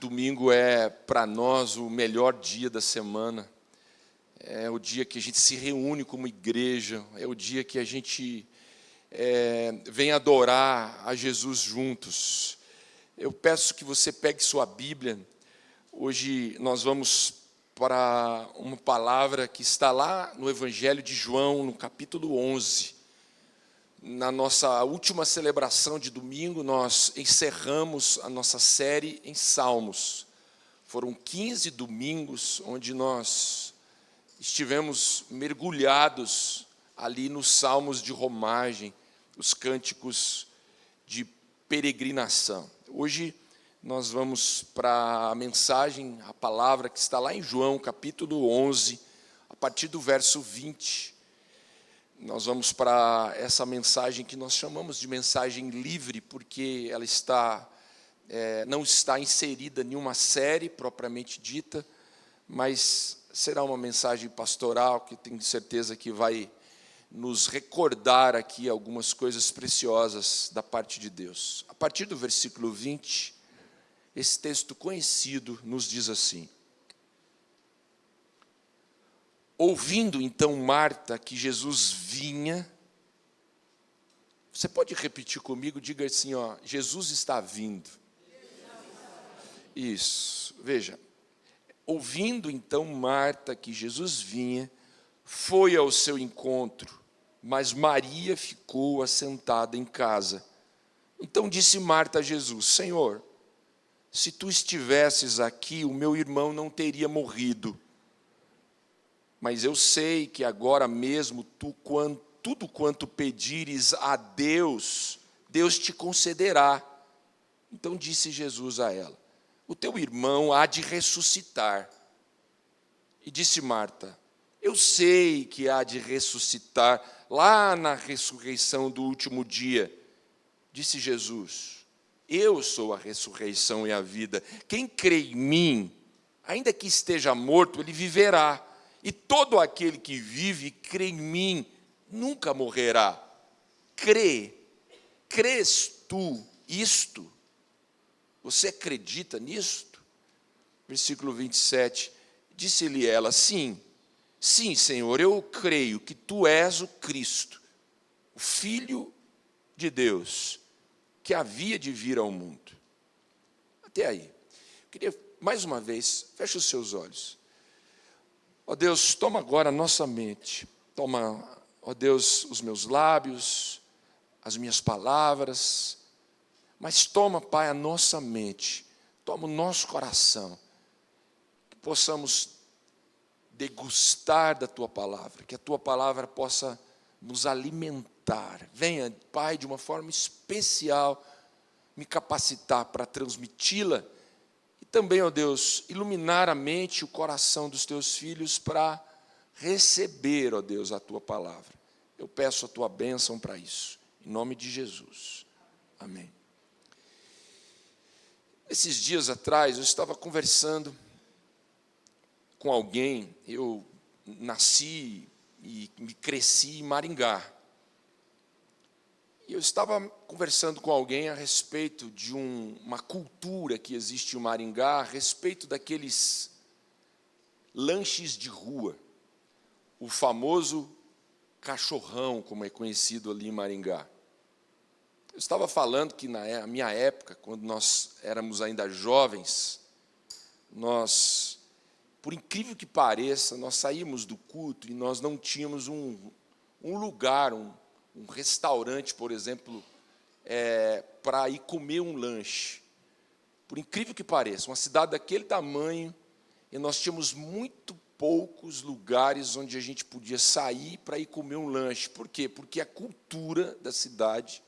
Domingo é, para nós, o melhor dia da semana. É o dia que a gente se reúne como igreja. É o dia que a gente vem adorar a Jesus juntos. Eu peço que você pegue sua Bíblia. Hoje nós vamos para uma palavra que está lá no Evangelho de João, no capítulo 11. Na nossa última celebração de domingo, nós encerramos a nossa série em Salmos. Foram 15 domingos onde nós estivemos mergulhados ali nos salmos de romagem, os cânticos de peregrinação. Hoje nós vamos para a mensagem, a palavra que está lá em João, capítulo 11, a partir do verso 20. Nós vamos para essa mensagem que nós chamamos de mensagem livre, porque ela não está inserida em nenhuma série propriamente dita, mas será uma mensagem pastoral que tenho certeza que vai nos recordar aqui algumas coisas preciosas da parte de Deus. A partir do versículo 20, esse texto conhecido nos diz assim: ouvindo então Marta que Jesus vinha, você pode repetir comigo, diga assim, Jesus está vindo. Isso, veja. Ouvindo então Marta que Jesus vinha, foi ao seu encontro, mas Maria ficou assentada em casa. Então disse Marta a Jesus: Senhor, se tu estivesses aqui, o meu irmão não teria morrido. Mas eu sei que agora mesmo tudo quanto pedires a Deus, Deus te concederá. Então disse Jesus a ela: o teu irmão há de ressuscitar. E disse Marta: eu sei que há de ressuscitar lá na ressurreição do último dia. Disse Jesus: eu sou a ressurreição e a vida. Quem crê em mim, ainda que esteja morto, ele viverá. E todo aquele que vive e crê em mim nunca morrerá. Crês tu isto? Você acredita nisto? Versículo 27, disse-lhe ela: sim, Senhor, eu creio que tu és o Cristo, o Filho de Deus, que havia de vir ao mundo. Até aí. Eu queria, mais uma vez, feche os seus olhos. Ó Deus, toma agora a nossa mente, toma, ó Deus, os meus lábios, as minhas palavras, mas toma, Pai, a nossa mente, toma o nosso coração, que possamos degustar da Tua palavra, que a Tua palavra possa nos alimentar. Venha, Pai, de uma forma especial, me capacitar para transmiti-la, também, ó Deus, iluminar a mente e o coração dos teus filhos para receber, ó Deus, a tua palavra. Eu peço a tua bênção para isso, em nome de Jesus. Amém. Esses dias atrás, eu estava conversando com alguém. Eu nasci e me cresci em Maringá. E eu estava conversando com alguém a respeito de uma cultura que existe em Maringá, a respeito daqueles lanches de rua, o famoso cachorrão, como é conhecido ali em Maringá. Eu estava falando que na minha época, quando nós éramos ainda jovens, nós, por incrível que pareça, nós saímos do culto e nós não tínhamos um lugar, um restaurante, por exemplo, para ir comer um lanche. Por incrível que pareça, uma cidade daquele tamanho, e nós tínhamos muito poucos lugares onde a gente podia sair para ir comer um lanche. Por quê? Porque a cultura da cidade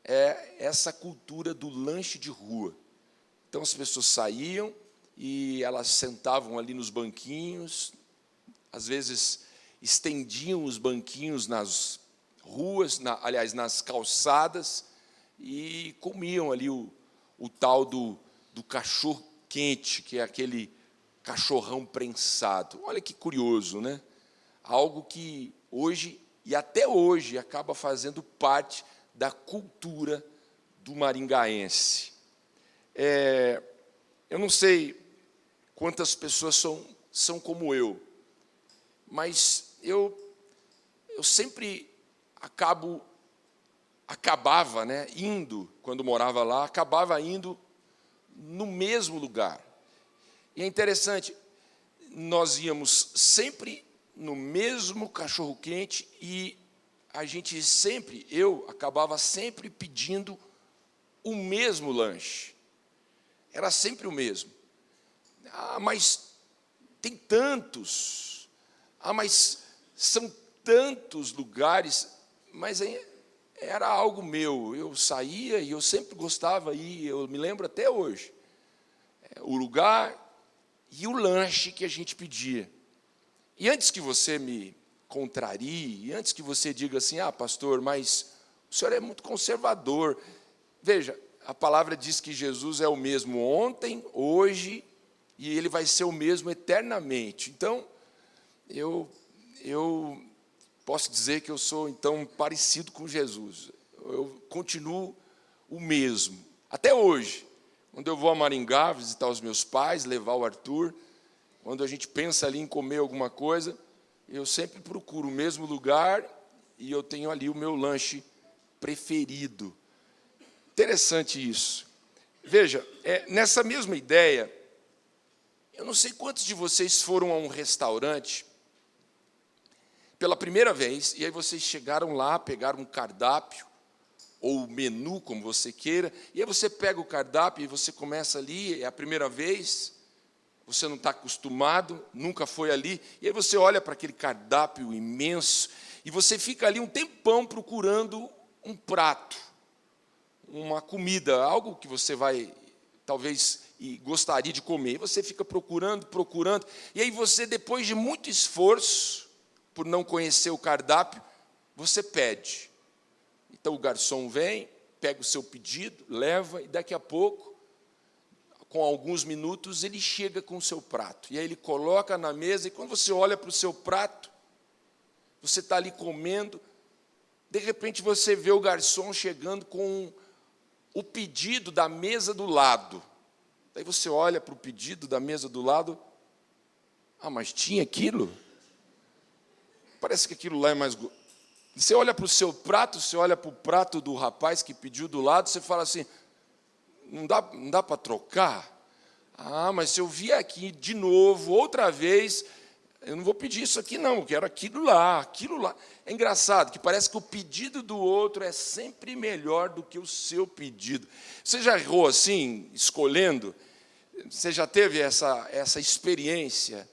é essa cultura do lanche de rua. Então as pessoas saíam e elas sentavam ali nos banquinhos, às vezes estendiam os banquinhos nas ruas, aliás, nas calçadas, e comiam ali o tal do cachorro quente, que é aquele cachorrão prensado. Olha que curioso, né? Algo que hoje, e até hoje, acaba fazendo parte da cultura do maringaense. Eu não sei quantas pessoas são como eu, mas eu sempre acabava, né, indo, quando morava lá, acabava indo no mesmo lugar. E é interessante, nós íamos sempre no mesmo cachorro-quente e a gente sempre, eu acabava sempre pedindo o mesmo lanche. Era sempre o mesmo. Ah, mas tem tantos. Ah, mas são tantos lugares. Mas era algo meu. Eu saía e eu sempre gostava de ir. Eu me lembro até hoje. O lugar e o lanche que a gente pedia. E antes que você me contrarie, antes que você diga assim, ah, pastor, mas o senhor é muito conservador. Veja, a palavra diz que Jesus é o mesmo ontem, hoje, e ele vai ser o mesmo eternamente. Então, eu posso dizer que eu sou, então, parecido com Jesus. Eu continuo o mesmo. Até hoje, quando eu vou a Maringá visitar os meus pais, levar o Arthur, quando a gente pensa ali em comer alguma coisa, eu sempre procuro o mesmo lugar e eu tenho ali o meu lanche preferido. Interessante isso. Veja, nessa mesma ideia, eu não sei quantos de vocês foram a um restaurante pela primeira vez, e aí vocês chegaram lá, pegaram um cardápio, ou menu, como você queira, e aí você pega o cardápio e você começa ali, é a primeira vez, você não está acostumado, nunca foi ali, e aí você olha para aquele cardápio imenso, e você fica ali um tempão procurando um prato, uma comida, algo que você vai, talvez, e gostaria de comer. E você fica procurando, e aí você, depois de muito esforço, por não conhecer o cardápio, você pede. Então o garçom vem, pega o seu pedido, leva, e daqui a pouco, com alguns minutos, ele chega com o seu prato. E aí ele coloca na mesa, e quando você olha para o seu prato, você está ali comendo, de repente você vê o garçom chegando com o pedido da mesa do lado. Daí você olha para o pedido da mesa do lado, ah, mas tinha aquilo? Parece que aquilo lá é mais... Você olha para o seu prato, você olha para o prato do rapaz que pediu do lado, você fala assim, não dá para trocar? Ah, mas se eu vier aqui de novo, outra vez, eu não vou pedir isso aqui não, eu quero aquilo lá. É engraçado, que parece que o pedido do outro é sempre melhor do que o seu pedido. Você já errou assim, escolhendo? Você já teve essa experiência?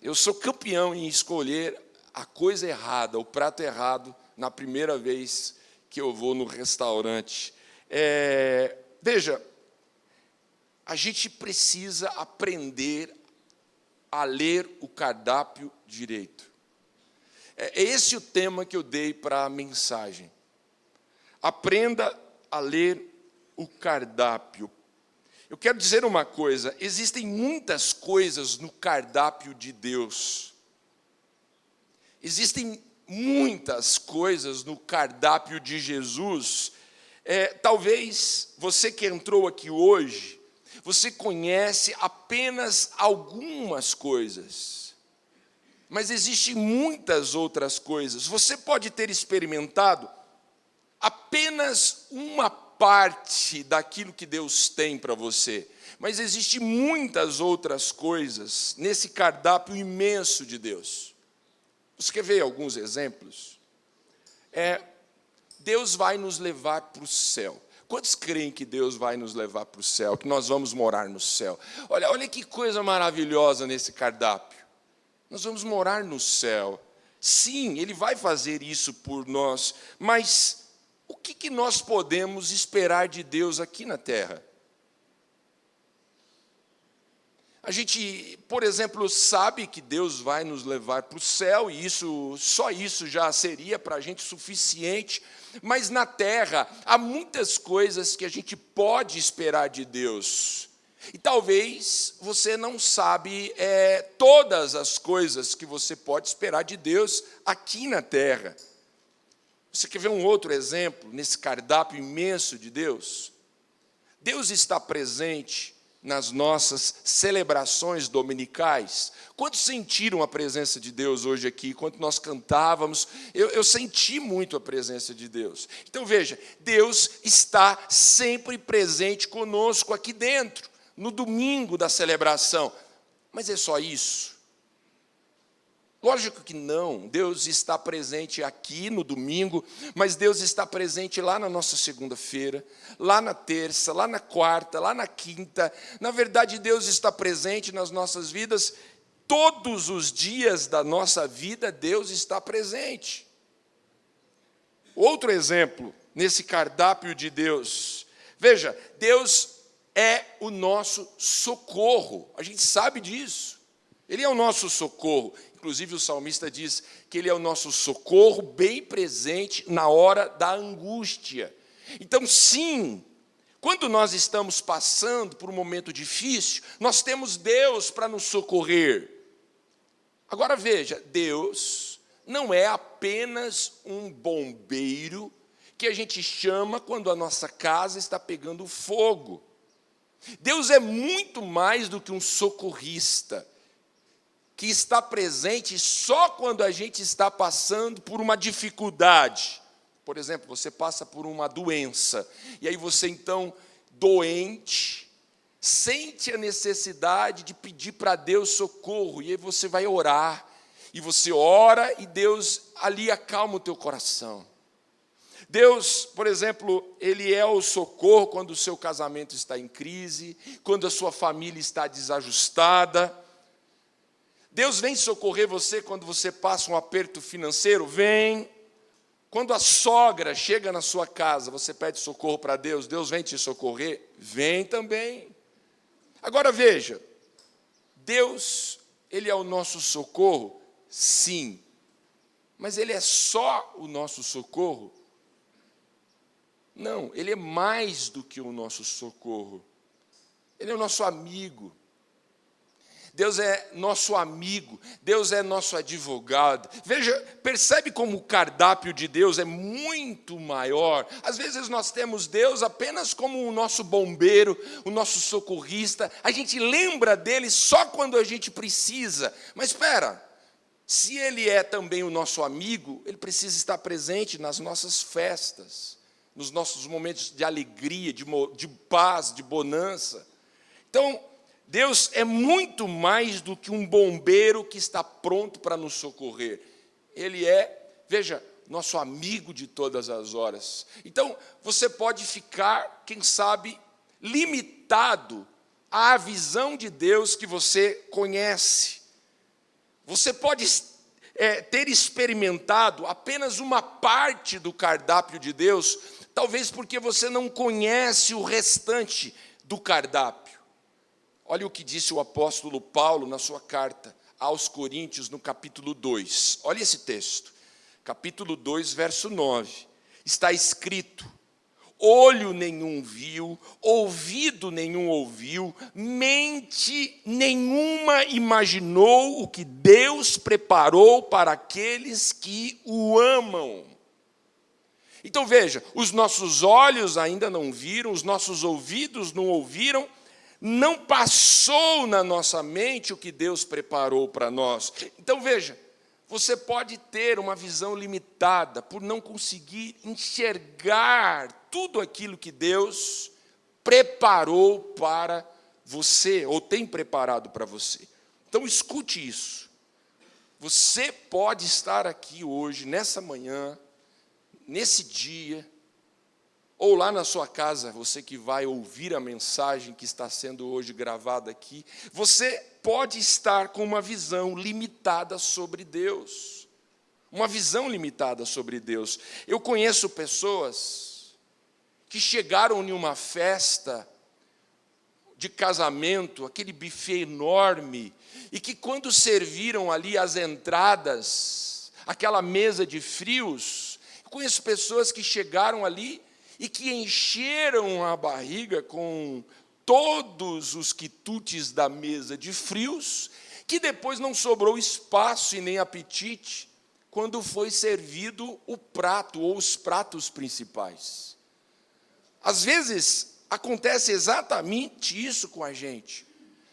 Eu sou campeão em escolher a coisa errada, o prato errado, na primeira vez que eu vou no restaurante. Veja, a gente precisa aprender a ler o cardápio direito. É esse o tema que eu dei para a mensagem. Aprenda a ler o cardápio. Eu quero dizer uma coisa, existem muitas coisas no cardápio de Deus. Existem muitas coisas no cardápio de Jesus. Talvez você que entrou aqui hoje, você conhece apenas algumas coisas, mas existem muitas outras coisas. Você pode ter experimentado apenas uma parte daquilo que Deus tem para você, mas existem muitas outras coisas nesse cardápio imenso de Deus. Você quer ver alguns exemplos? Deus vai nos levar para o céu. Quantos creem que Deus vai nos levar para o céu, que nós vamos morar no céu? Olha que coisa maravilhosa nesse cardápio. Nós vamos morar no céu. Sim, Ele vai fazer isso por nós, mas o que nós podemos esperar de Deus aqui na terra? A gente, por exemplo, sabe que Deus vai nos levar para o céu, e só isso já seria para a gente suficiente, mas na terra há muitas coisas que a gente pode esperar de Deus. E talvez você não sabe todas as coisas que você pode esperar de Deus aqui na terra. Você quer ver um outro exemplo nesse cardápio imenso de Deus? Deus está presente nas nossas celebrações dominicais? Quantos sentiram a presença de Deus hoje aqui? Enquanto nós cantávamos, eu senti muito a presença de Deus. Então veja, Deus está sempre presente conosco aqui dentro, no domingo da celebração. Mas é só isso? Lógico que não. Deus está presente aqui no domingo, mas Deus está presente lá na nossa segunda-feira, lá na terça, lá na quarta, lá na quinta. Na verdade, Deus está presente nas nossas vidas todos os dias da nossa vida. Deus está presente. Outro exemplo nesse cardápio de Deus. Veja, Deus é o nosso socorro. A gente sabe disso. Ele é o nosso socorro. Inclusive, o salmista diz que Ele é o nosso socorro bem presente na hora da angústia. Então, sim, quando nós estamos passando por um momento difícil, nós temos Deus para nos socorrer. Agora, veja, Deus não é apenas um bombeiro que a gente chama quando a nossa casa está pegando fogo. Deus é muito mais do que um socorrista, que está presente só quando a gente está passando por uma dificuldade. Por exemplo, você passa por uma doença, e aí você, então, doente, sente a necessidade de pedir para Deus socorro, e aí você vai orar, e você ora, e Deus ali acalma o teu coração. Deus, por exemplo, Ele é o socorro quando o seu casamento está em crise, quando a sua família está desajustada. Deus vem socorrer você quando você passa um aperto financeiro? Vem. Quando a sogra chega na sua casa, você pede socorro para Deus, Deus vem te socorrer? Vem também. Agora veja, Deus, Ele é o nosso socorro? Sim. Mas Ele é só o nosso socorro? Não, Ele é mais do que o nosso socorro. Ele é o nosso amigo. Deus é nosso amigo, Deus é nosso advogado. Veja, percebe como o cardápio de Deus é muito maior. Às vezes nós temos Deus apenas como o nosso bombeiro, o nosso socorrista. A gente lembra dele só quando a gente precisa. Mas espera, se ele é também o nosso amigo, ele precisa estar presente nas nossas festas, nos nossos momentos de alegria, de paz, de bonança. Então, Deus é muito mais do que um bombeiro que está pronto para nos socorrer. Ele é, veja, nosso amigo de todas as horas. Então, você pode ficar, quem sabe, limitado à visão de Deus que você conhece. Você pode ter experimentado apenas uma parte do cardápio de Deus, talvez porque você não conhece o restante do cardápio. Olha o que disse o apóstolo Paulo na sua carta aos Coríntios, no capítulo 2. Olha esse texto, capítulo 2, verso 9. Está escrito: olho nenhum viu, ouvido nenhum ouviu, mente nenhuma imaginou o que Deus preparou para aqueles que o amam. Então veja, os nossos olhos ainda não viram, os nossos ouvidos não ouviram, não passou na nossa mente o que Deus preparou para nós. Então veja, você pode ter uma visão limitada por não conseguir enxergar tudo aquilo que Deus preparou para você, ou tem preparado para você. Então escute isso. Você pode estar aqui hoje, nessa manhã, nesse dia, ou lá na sua casa, você que vai ouvir a mensagem que está sendo hoje gravada aqui, você pode estar com uma visão limitada sobre Deus. Uma visão limitada sobre Deus. Eu conheço pessoas que chegaram em uma festa de casamento, aquele buffet enorme, e que quando serviram ali as entradas, aquela mesa de frios, eu conheço pessoas que chegaram ali e que encheram a barriga com todos os quitutes da mesa de frios, que depois não sobrou espaço e nem apetite quando foi servido o prato ou os pratos principais. Às vezes, acontece exatamente isso com a gente.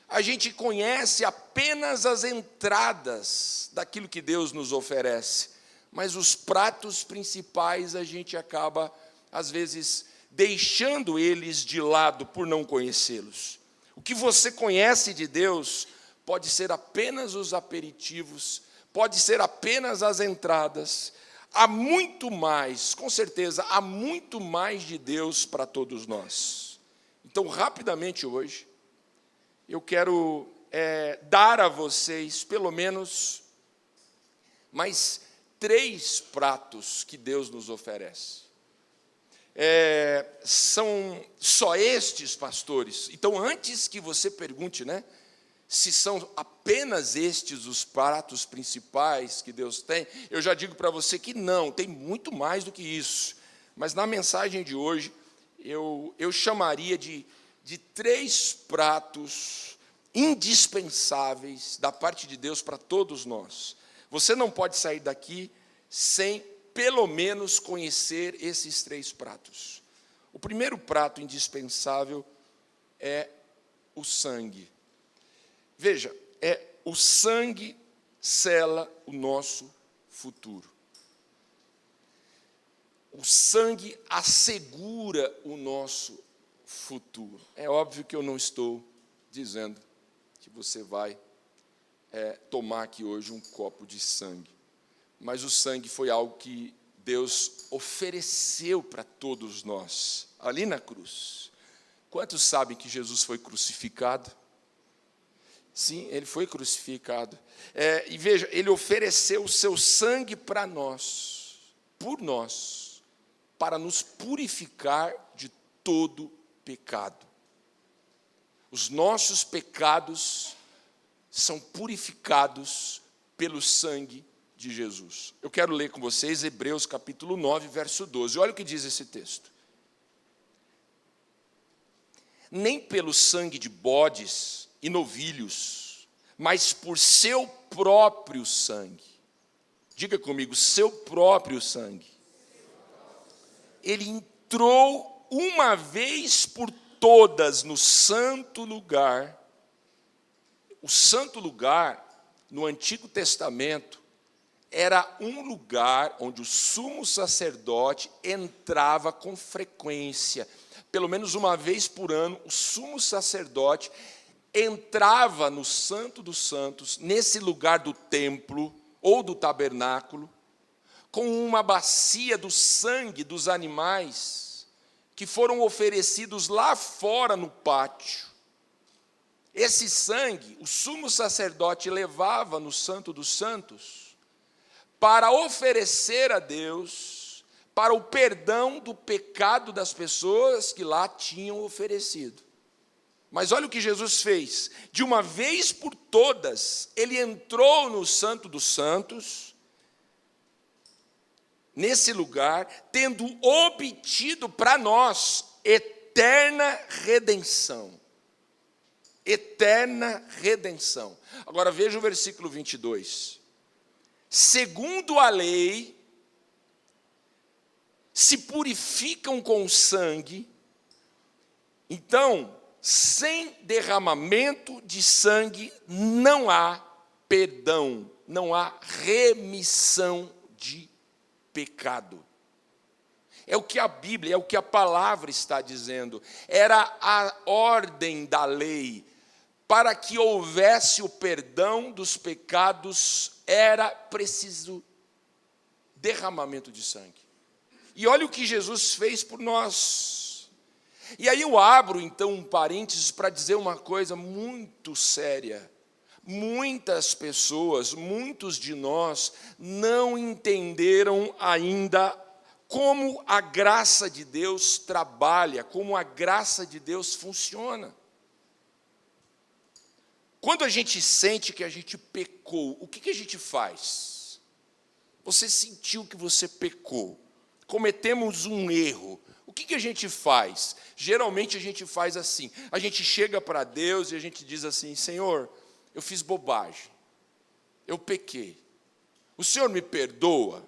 A gente conhece apenas as entradas daquilo que Deus nos oferece, mas os pratos principais a gente acaba, às vezes, deixando eles de lado por não conhecê-los. O que você conhece de Deus pode ser apenas os aperitivos, pode ser apenas as entradas. Há muito mais, com certeza, há muito mais de Deus para todos nós. Então, rapidamente hoje, eu quero dar a vocês, pelo menos, mais 3 pratos que Deus nos oferece. São só estes, pastores? Então, antes que você pergunte, se são apenas estes os pratos principais que Deus tem, eu já digo para você que não, tem muito mais do que isso. Mas na mensagem de hoje, eu chamaria de 3 pratos indispensáveis da parte de Deus para todos nós. Você não pode sair daqui sem, pelo menos, conhecer esses 3 pratos. O primeiro prato indispensável é o sangue. Veja, o sangue sela o nosso futuro. O sangue assegura o nosso futuro. É óbvio que eu não estou dizendo que você vai tomar aqui hoje um copo de sangue. Mas o sangue foi algo que Deus ofereceu para todos nós, ali na cruz. Quantos sabem que Jesus foi crucificado? Sim, ele foi crucificado. E veja, ele ofereceu o seu sangue para nós, por nós, para nos purificar de todo pecado. Os nossos pecados são purificados pelo sangue de Jesus. Eu quero ler com vocês Hebreus capítulo 9, verso 12. Olha o que diz esse texto. Nem pelo sangue de bodes e novilhos, mas por seu próprio sangue. Diga comigo, seu próprio sangue. Ele entrou uma vez por todas no santo lugar. O santo lugar, no Antigo Testamento, era um lugar onde o sumo sacerdote entrava com frequência. Pelo menos uma vez por ano, o sumo sacerdote entrava no Santo dos Santos, nesse lugar do templo ou do tabernáculo, com uma bacia do sangue dos animais que foram oferecidos lá fora no pátio. Esse sangue, o sumo sacerdote levava no Santo dos Santos para oferecer a Deus para o perdão do pecado das pessoas que lá tinham oferecido. Mas olha o que Jesus fez. De uma vez por todas, ele entrou no Santo dos Santos, nesse lugar, tendo obtido para nós eterna redenção. Eterna redenção. Agora veja o versículo 22. Segundo a lei, se purificam com sangue, então, sem derramamento de sangue, não há perdão, não há remissão de pecado. É o que a Bíblia, é o que a palavra está dizendo. Era a ordem da lei. Para que houvesse o perdão dos pecados, era preciso derramamento de sangue. E olha o que Jesus fez por nós. E aí eu abro, então, um parênteses para dizer uma coisa muito séria. Muitas pessoas, muitos de nós, não entenderam ainda como a graça de Deus trabalha, como a graça de Deus funciona. Quando a gente sente que a gente pecou, o que a gente faz? Você sentiu que você pecou, cometemos um erro, o que a gente faz? Geralmente a gente faz assim, a gente chega para Deus e a gente diz assim: Senhor, eu fiz bobagem, eu pequei, o Senhor me perdoa?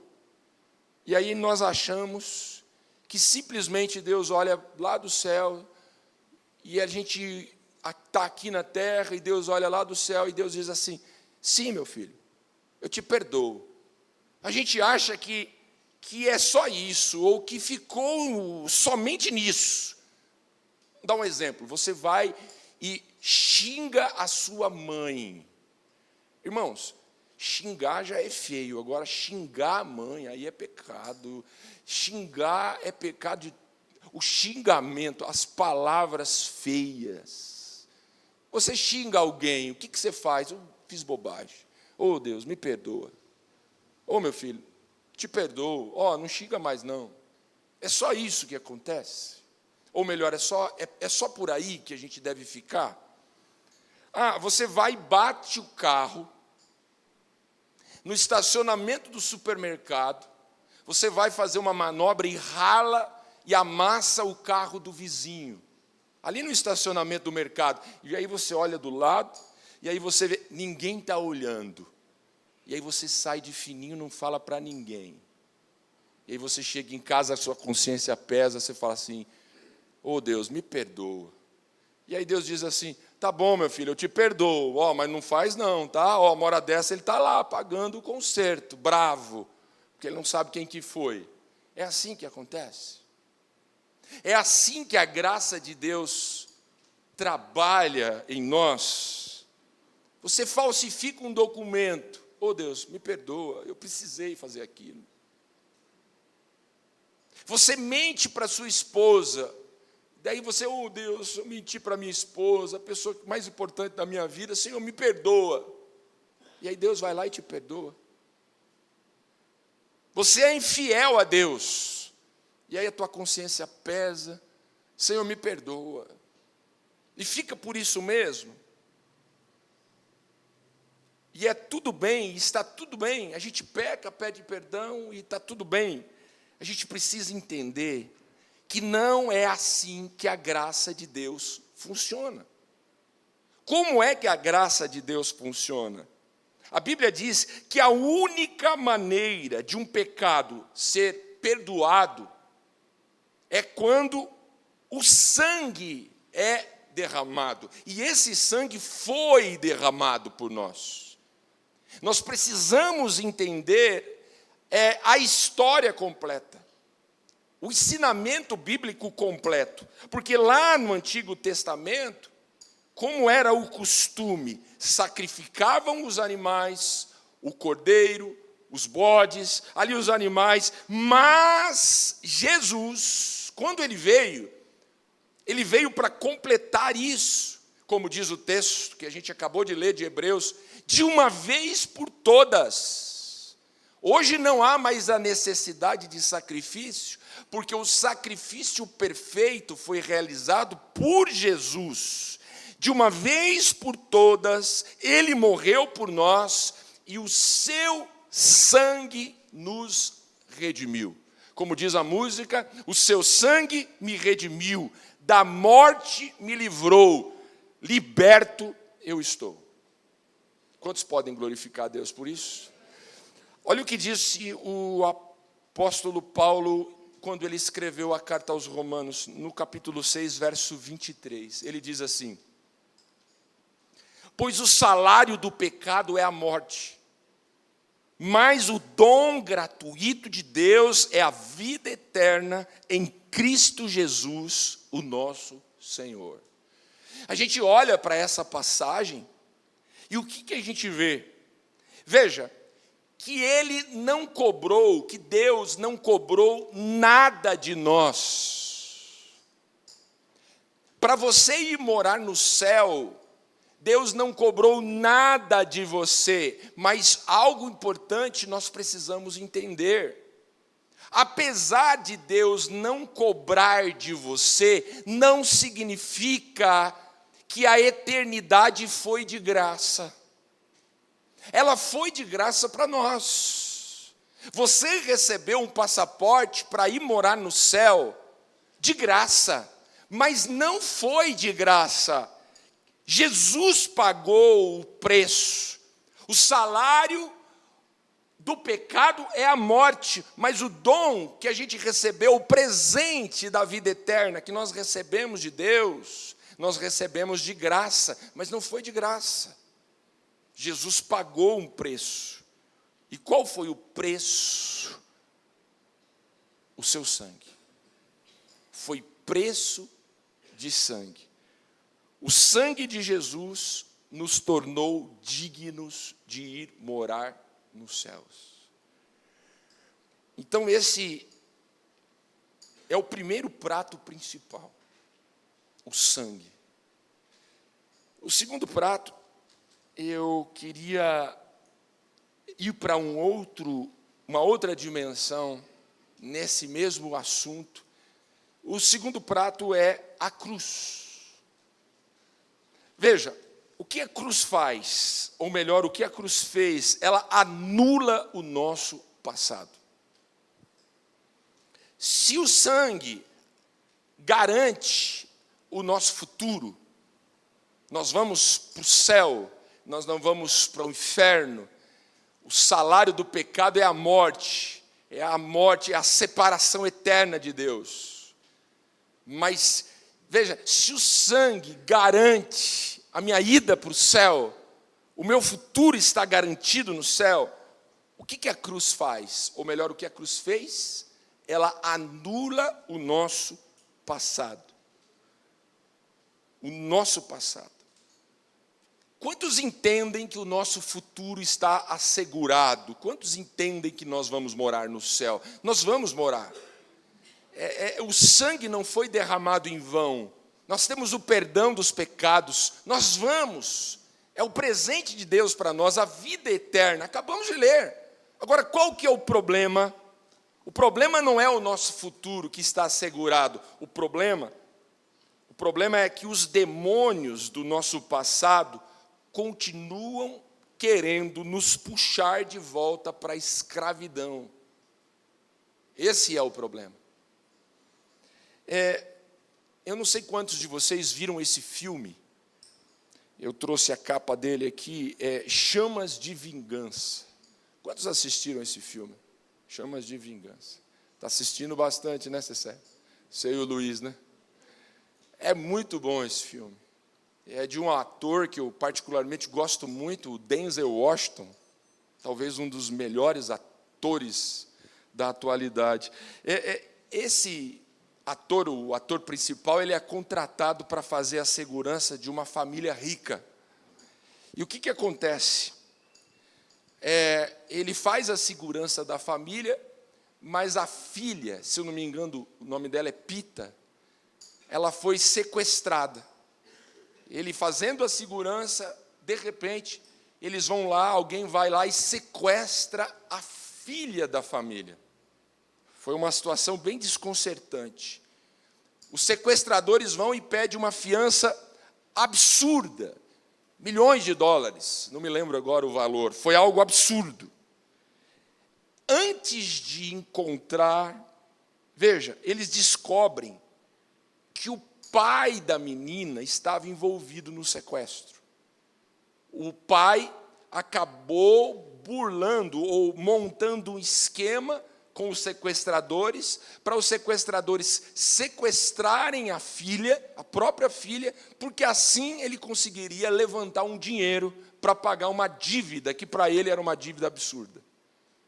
E aí nós achamos que simplesmente Deus olha lá do céu e a gente está aqui na terra, e Deus olha lá do céu, e Deus diz assim: sim, meu filho, eu te perdoo. A gente acha que é só isso, ou que ficou somente nisso. Vou dar um exemplo: você vai e xinga a sua mãe. Irmãos, xingar já é feio, agora xingar a mãe, aí é pecado. Xingar é pecado. O xingamento, as palavras feias. Você xinga alguém, o que você faz? Eu fiz bobagem. Oh, Deus, me perdoa. Oh, meu filho, te perdoo. Oh, não xinga mais não. É só isso que acontece? Ou melhor, é só por aí que a gente deve ficar? Ah, você vai e bate o carro no estacionamento do supermercado, você vai fazer uma manobra e rala e amassa o carro do vizinho, ali no estacionamento do mercado, e aí você olha do lado, e aí você vê, ninguém está olhando, e aí você sai de fininho, não fala para ninguém, e aí você chega em casa, a sua consciência pesa, você fala assim: oh, Deus, me perdoa. E aí Deus diz assim: tá bom, meu filho, eu te perdoo, mas não faz não, tá? Uma hora dessa ele está lá, pagando o conserto, bravo, porque ele não sabe quem que foi. É assim que acontece. É assim que a graça de Deus trabalha em nós. Você falsifica um documento. Oh, Deus, me perdoa, eu precisei fazer aquilo. Você mente para sua esposa. Daí você: oh, Deus, eu menti para minha esposa, a pessoa mais importante da minha vida, Senhor, me perdoa. E aí Deus vai lá e te perdoa. Você é infiel a Deus. E aí a tua consciência pesa: Senhor, me perdoa. E fica por isso mesmo. E é tudo bem, está tudo bem. A gente peca, pede perdão e está tudo bem. A gente precisa entender que não é assim que a graça de Deus funciona. Como é que a graça de Deus funciona? A Bíblia diz que a única maneira de um pecado ser perdoado é quando o sangue é derramado. E esse sangue foi derramado por nós. Nós precisamos entender a história completa. O ensinamento bíblico completo. Porque lá no Antigo Testamento, como era o costume, sacrificavam os animais, o cordeiro, os bodes, ali os animais, mas Jesus, quando ele veio para completar isso, como diz o texto que a gente acabou de ler de Hebreus, de uma vez por todas. Hoje não há mais a necessidade de sacrifício, porque o sacrifício perfeito foi realizado por Jesus. De uma vez por todas, ele morreu por nós e o seu sangue nos redimiu. Como diz a música, o seu sangue me redimiu, da morte me livrou, liberto eu estou. Quantos podem glorificar a Deus por isso? Olha o que disse o apóstolo Paulo quando ele escreveu a carta aos Romanos, no capítulo 6, verso 23. Ele diz assim: pois o salário do pecado é a morte, mas o dom gratuito de Deus é a vida eterna em Cristo Jesus, o nosso Senhor. A gente olha para essa passagem e o que a gente vê? Veja, que ele não cobrou, que Deus não cobrou nada de nós. Para você ir morar no céu, Deus não cobrou nada de você, mas algo importante nós precisamos entender. Apesar de Deus não cobrar de você, não significa que a eternidade foi de graça. Ela foi de graça para nós. Você recebeu um passaporte para ir morar no céu de graça, mas não foi de graça. Jesus pagou o preço. O salário do pecado é a morte, mas o dom que a gente recebeu, o presente da vida eterna que nós recebemos de Deus, nós recebemos de graça, mas não foi de graça. Jesus pagou um preço. E qual foi o preço? O seu sangue. Foi preço de sangue. O sangue de Jesus nos tornou dignos de ir morar nos céus. Então esse é o primeiro prato principal, o sangue. O segundo prato, eu queria ir para uma outra dimensão nesse mesmo assunto. O segundo prato é a cruz. Veja, o que a cruz faz, ou melhor, o que a cruz fez, ela anula o nosso passado. Se o sangue garante o nosso futuro, nós vamos para o céu, nós não vamos para o inferno. O salário do pecado é a morte, é a separação eterna de Deus. Mas, veja, se o sangue garante a minha ida para o céu, o meu futuro está garantido no céu, o que a cruz faz? Ou melhor, o que a cruz fez? Ela anula o nosso passado. O nosso passado. Quantos entendem que o nosso futuro está assegurado? Quantos entendem que nós vamos morar no céu? Nós vamos morar. O sangue não foi derramado em vão. Nós temos o perdão dos pecados. Nós vamos. É o presente de Deus para nós, a vida eterna. Acabamos de ler. Agora, qual que é o problema? O problema não é o nosso futuro que está assegurado. O problema é que os demônios do nosso passado continuam querendo nos puxar de volta para a escravidão. Esse é o problema. Eu não sei quantos de vocês viram esse filme. Eu trouxe a capa dele aqui, Chamas de Vingança. Quantos assistiram esse filme? Chamas de Vingança. Está assistindo bastante, né, Cecé? Você e o Luiz, né? É muito bom esse filme. É de um ator que eu particularmente gosto muito, o Denzel Washington. Talvez um dos melhores atores da atualidade. Esse ator, o ator principal, ele é contratado para fazer a segurança de uma família rica. E o que acontece? Ele faz a segurança da família, mas a filha, se eu não me engano, o nome dela é Pita, ela foi sequestrada. Ele fazendo a segurança, de repente, eles vão lá, alguém vai lá e sequestra a filha da família. Foi uma situação bem desconcertante. Os sequestradores vão e pedem uma fiança absurda, milhões de dólares, não me lembro agora o valor, foi algo absurdo. Antes de encontrar, veja, eles descobrem que o pai da menina estava envolvido no sequestro. O pai acabou burlando ou montando um esquema com os sequestradores, para os sequestradores sequestrarem a filha, a própria filha, porque assim ele conseguiria levantar um dinheiro para pagar uma dívida, que para ele era uma dívida absurda.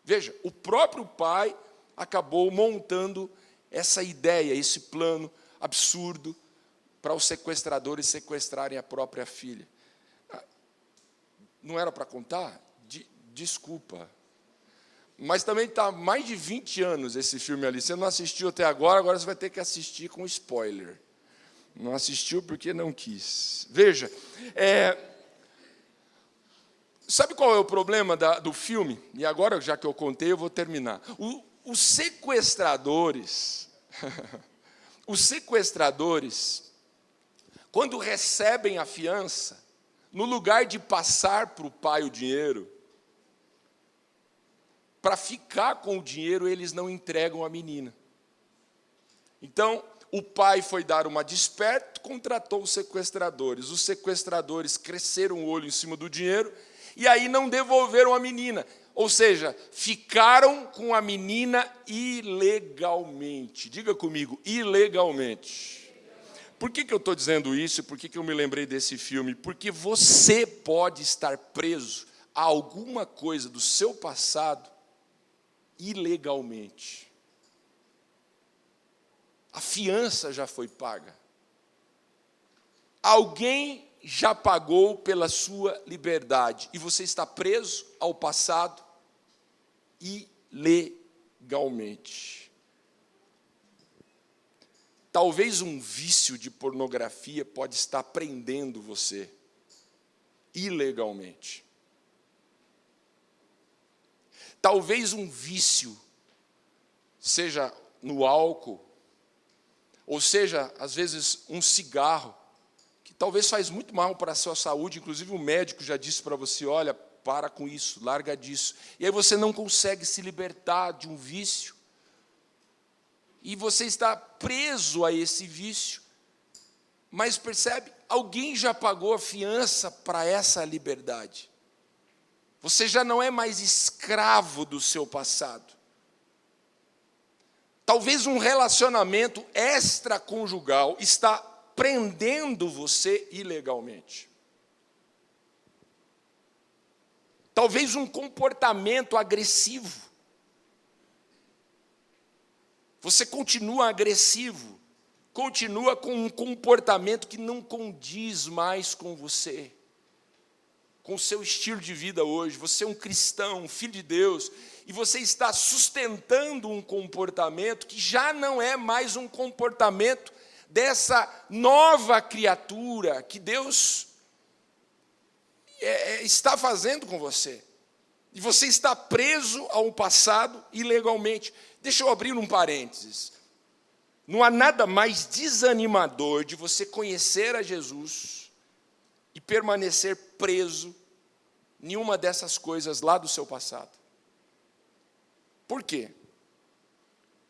Veja, o próprio pai acabou montando essa ideia, esse plano absurdo, para os sequestradores sequestrarem a própria filha. Não era para contar? Desculpa. Mas também está há mais de 20 anos esse filme ali. Você não assistiu até agora você vai ter que assistir com spoiler. Não assistiu porque não quis. Veja, sabe qual é o problema do filme? E agora, já que eu contei, eu vou terminar. Os sequestradores, quando recebem a fiança, no lugar de passar para o pai o dinheiro, para ficar com o dinheiro, eles não entregam a menina. Então, o pai foi dar uma desperta, contratou os sequestradores. Os sequestradores cresceram o olho em cima do dinheiro e aí não devolveram a menina. Ou seja, ficaram com a menina ilegalmente. Diga comigo, ilegalmente. Por que eu estou dizendo isso e por que eu me lembrei desse filme? Porque você pode estar preso a alguma coisa do seu passado ilegalmente. A fiança já foi paga. Alguém já pagou pela sua liberdade e você está preso ao passado ilegalmente. Talvez um vício de pornografia pode estar prendendo você ilegalmente. Talvez um vício seja no álcool, ou seja, às vezes um cigarro, que talvez faz muito mal para a sua saúde, inclusive o médico já disse para você, olha, para com isso, larga disso. E aí você não consegue se libertar de um vício. E você está preso a esse vício. Mas percebe, alguém já pagou a fiança para essa liberdade. Você já não é mais escravo do seu passado. Talvez um relacionamento extraconjugal está prendendo você ilegalmente. Talvez um comportamento agressivo. Você continua agressivo, continua com um comportamento que não condiz mais com você, com o seu estilo de vida hoje. Você é um cristão, um filho de Deus, e você está sustentando um comportamento que já não é mais um comportamento dessa nova criatura que Deus está fazendo com você. E você está preso ao passado ilegalmente. Deixa eu abrir um parênteses. Não há nada mais desanimador de você conhecer a Jesus e permanecer preso em uma dessas coisas lá do seu passado. Por quê?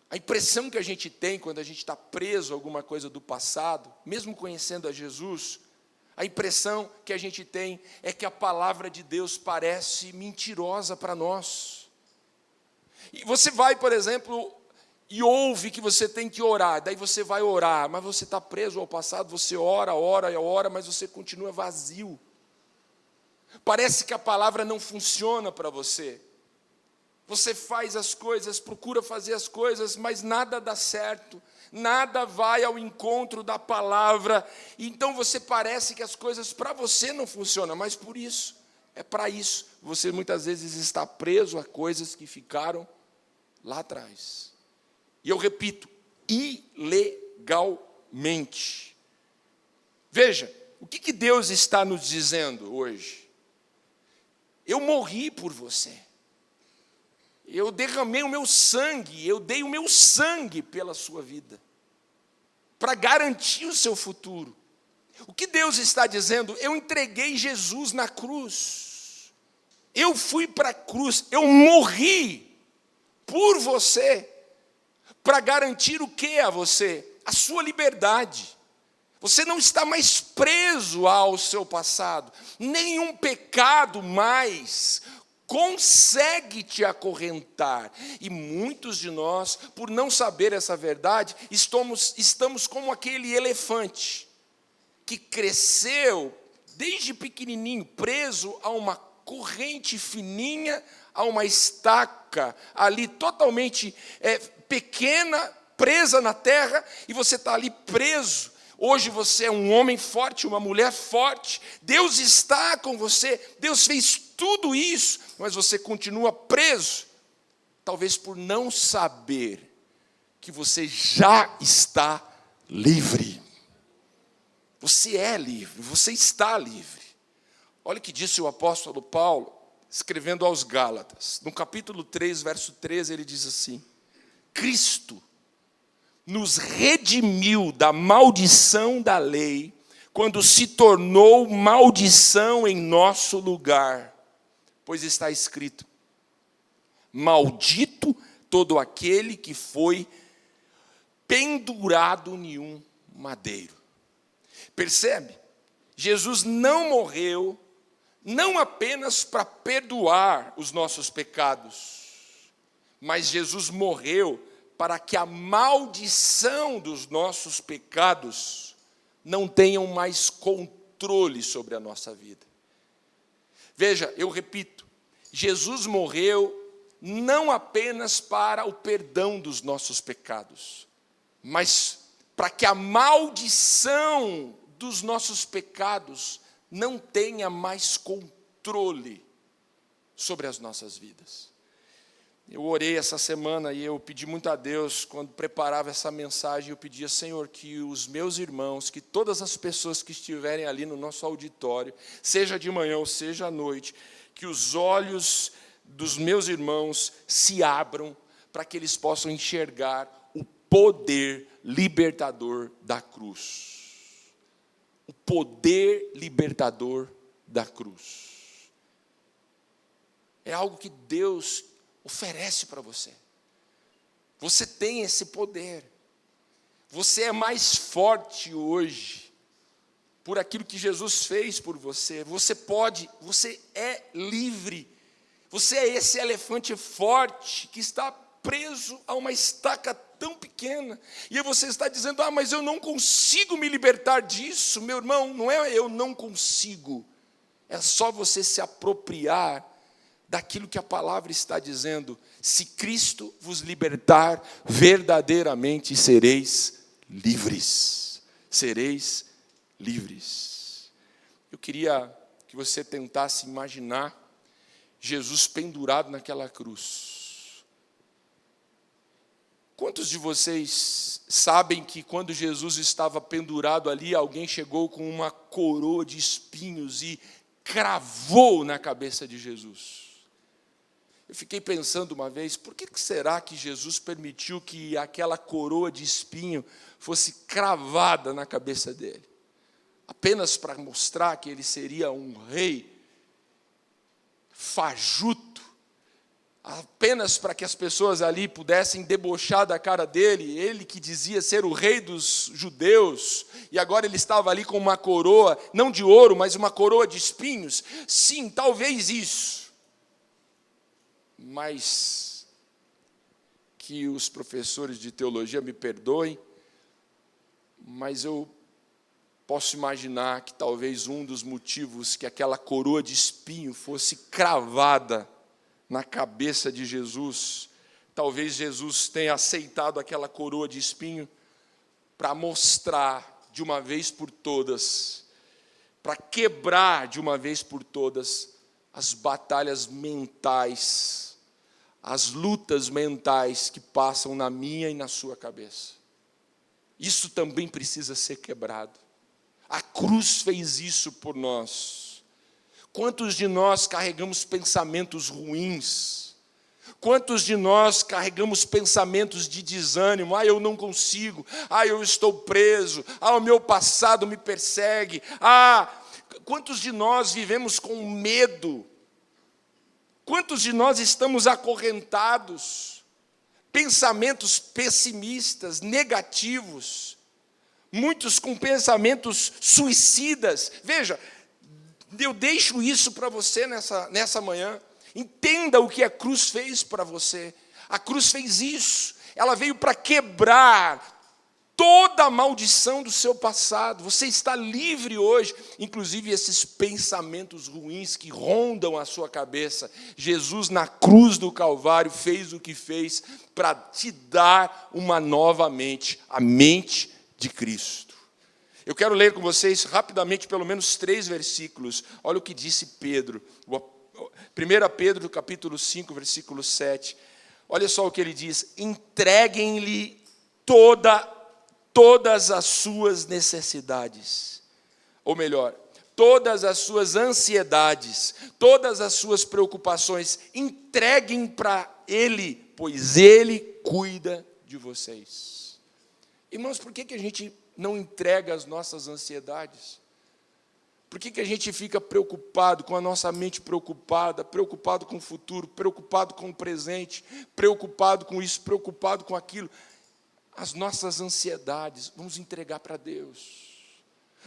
A impressão que a gente tem quando a gente está preso a alguma coisa do passado, mesmo conhecendo a Jesus, a impressão que a gente tem é que a palavra de Deus parece mentirosa para nós. E você vai, por exemplo, e ouve que você tem que orar, daí você vai orar, mas você está preso ao passado, você ora, mas você continua vazio. Parece que a palavra não funciona para você. Você faz as coisas, procura fazer as coisas, mas nada dá certo, nada vai ao encontro da palavra. Então você parece que as coisas para você não funcionam, mas por isso, é para isso. Você muitas vezes está preso a coisas que ficaram lá atrás. E eu repito, ilegalmente. Veja, o que Deus está nos dizendo hoje? Eu morri por você. Eu derramei o meu sangue, eu dei o meu sangue pela sua vida, para garantir o seu futuro. O que Deus está dizendo? Eu entreguei Jesus na cruz. Eu fui para a cruz, eu morri por você, para garantir o que a você? A sua liberdade. Você não está mais preso ao seu passado. Nenhum pecado mais consegue te acorrentar. E muitos de nós, por não saber essa verdade, estamos como aquele elefante que cresceu desde pequenininho, preso a uma corrente fininha, a uma estaca ali totalmente pequena, presa na terra, e você está ali preso. Hoje você é um homem forte, uma mulher forte, Deus está com você, Deus fez tudo isso, mas você continua preso, talvez por não saber que você já está livre. Você é livre, você está livre. Olha o que disse o apóstolo Paulo, escrevendo aos Gálatas, no capítulo 3, verso 13, ele diz assim: Cristo nos redimiu da maldição da lei, quando se tornou maldição em nosso lugar. Pois está escrito: maldito todo aquele que foi pendurado em um madeiro. Percebe? Jesus não morreu, não apenas para perdoar os nossos pecados, mas Jesus morreu para que a maldição dos nossos pecados não tenham mais controle sobre a nossa vida. Veja, eu repito, Jesus morreu não apenas para o perdão dos nossos pecados, mas para que a maldição dos nossos pecados não tenha mais controle sobre as nossas vidas. Eu orei essa semana e eu pedi muito a Deus, quando preparava essa mensagem, eu pedia, Senhor, que os meus irmãos, que todas as pessoas que estiverem ali no nosso auditório, seja de manhã ou seja à noite, que os olhos dos meus irmãos se abram para que eles possam enxergar o poder libertador da cruz. O poder libertador da cruz. É algo que Deus oferece para você. Você tem esse poder. Você é mais forte hoje por aquilo que Jesus fez por você. Você é livre. Você é esse elefante forte que está preso a uma estaca tão pequena. E aí você está dizendo, mas eu não consigo me libertar disso. Meu irmão, não é eu não consigo. É só você se apropriar daquilo que a palavra está dizendo. Se Cristo vos libertar, verdadeiramente sereis livres. Sereis livres. Eu queria que você tentasse imaginar Jesus pendurado naquela cruz. Quantos de vocês sabem que quando Jesus estava pendurado ali, alguém chegou com uma coroa de espinhos e cravou na cabeça de Jesus? Eu fiquei pensando uma vez, por que será que Jesus permitiu que aquela coroa de espinho fosse cravada na cabeça dele? Apenas para mostrar que ele seria um rei fajuto, apenas para que as pessoas ali pudessem debochar da cara dele, ele que dizia ser o rei dos judeus, e agora ele estava ali com uma coroa, não de ouro, mas uma coroa de espinhos. Sim, talvez isso. Mas que os professores de teologia me perdoem, mas eu posso imaginar que talvez um dos motivos que aquela coroa de espinho fosse cravada na cabeça de Jesus, talvez Jesus tenha aceitado aquela coroa de espinho para mostrar de uma vez por todas, para quebrar de uma vez por todas as batalhas mentais, as lutas mentais que passam na minha e na sua cabeça. Isso também precisa ser quebrado. A cruz fez isso por nós. Quantos de nós carregamos pensamentos ruins? Quantos de nós carregamos pensamentos de desânimo? Eu não consigo. Eu estou preso. O meu passado me persegue. Quantos de nós vivemos com medo? Quantos de nós estamos acorrentados? Pensamentos pessimistas, negativos. Muitos com pensamentos suicidas. Veja, eu deixo isso para você nessa manhã. Entenda o que a cruz fez para você. A cruz fez isso. Ela veio para quebrar toda a maldição do seu passado. Você está livre hoje. Inclusive esses pensamentos ruins que rondam a sua cabeça. Jesus na cruz do Calvário fez o que fez para te dar uma nova mente. A mente de Cristo. Eu quero ler com vocês rapidamente pelo menos 3 versículos. Olha o que disse Pedro. 1 Pedro, capítulo 5, versículo 7. Olha só o que ele diz. Entreguem-lhe todas as suas necessidades. Ou melhor, todas as suas ansiedades, todas as suas preocupações. Entreguem para Ele, pois Ele cuida de vocês. Irmãos, por que a gente não entrega as nossas ansiedades? Por que a gente fica preocupado, com a nossa mente preocupada, preocupado com o futuro, preocupado com o presente, preocupado com isso, preocupado com aquilo? As nossas ansiedades, vamos entregar para Deus.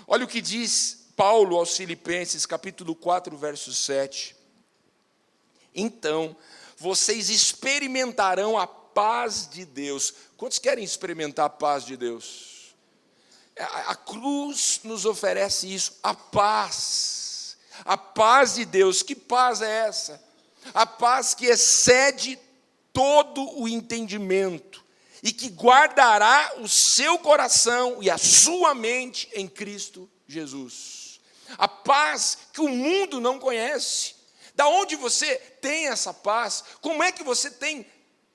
Olha o que diz Paulo aos Filipenses, capítulo 4, verso 7. Então, vocês experimentarão a paz de Deus. Quantos querem experimentar a paz de Deus? A cruz nos oferece isso, a paz de Deus. Que paz é essa? A paz que excede todo o entendimento e que guardará o seu coração e a sua mente em Cristo Jesus. A paz que o mundo não conhece. Da onde você tem essa paz? Como é que você tem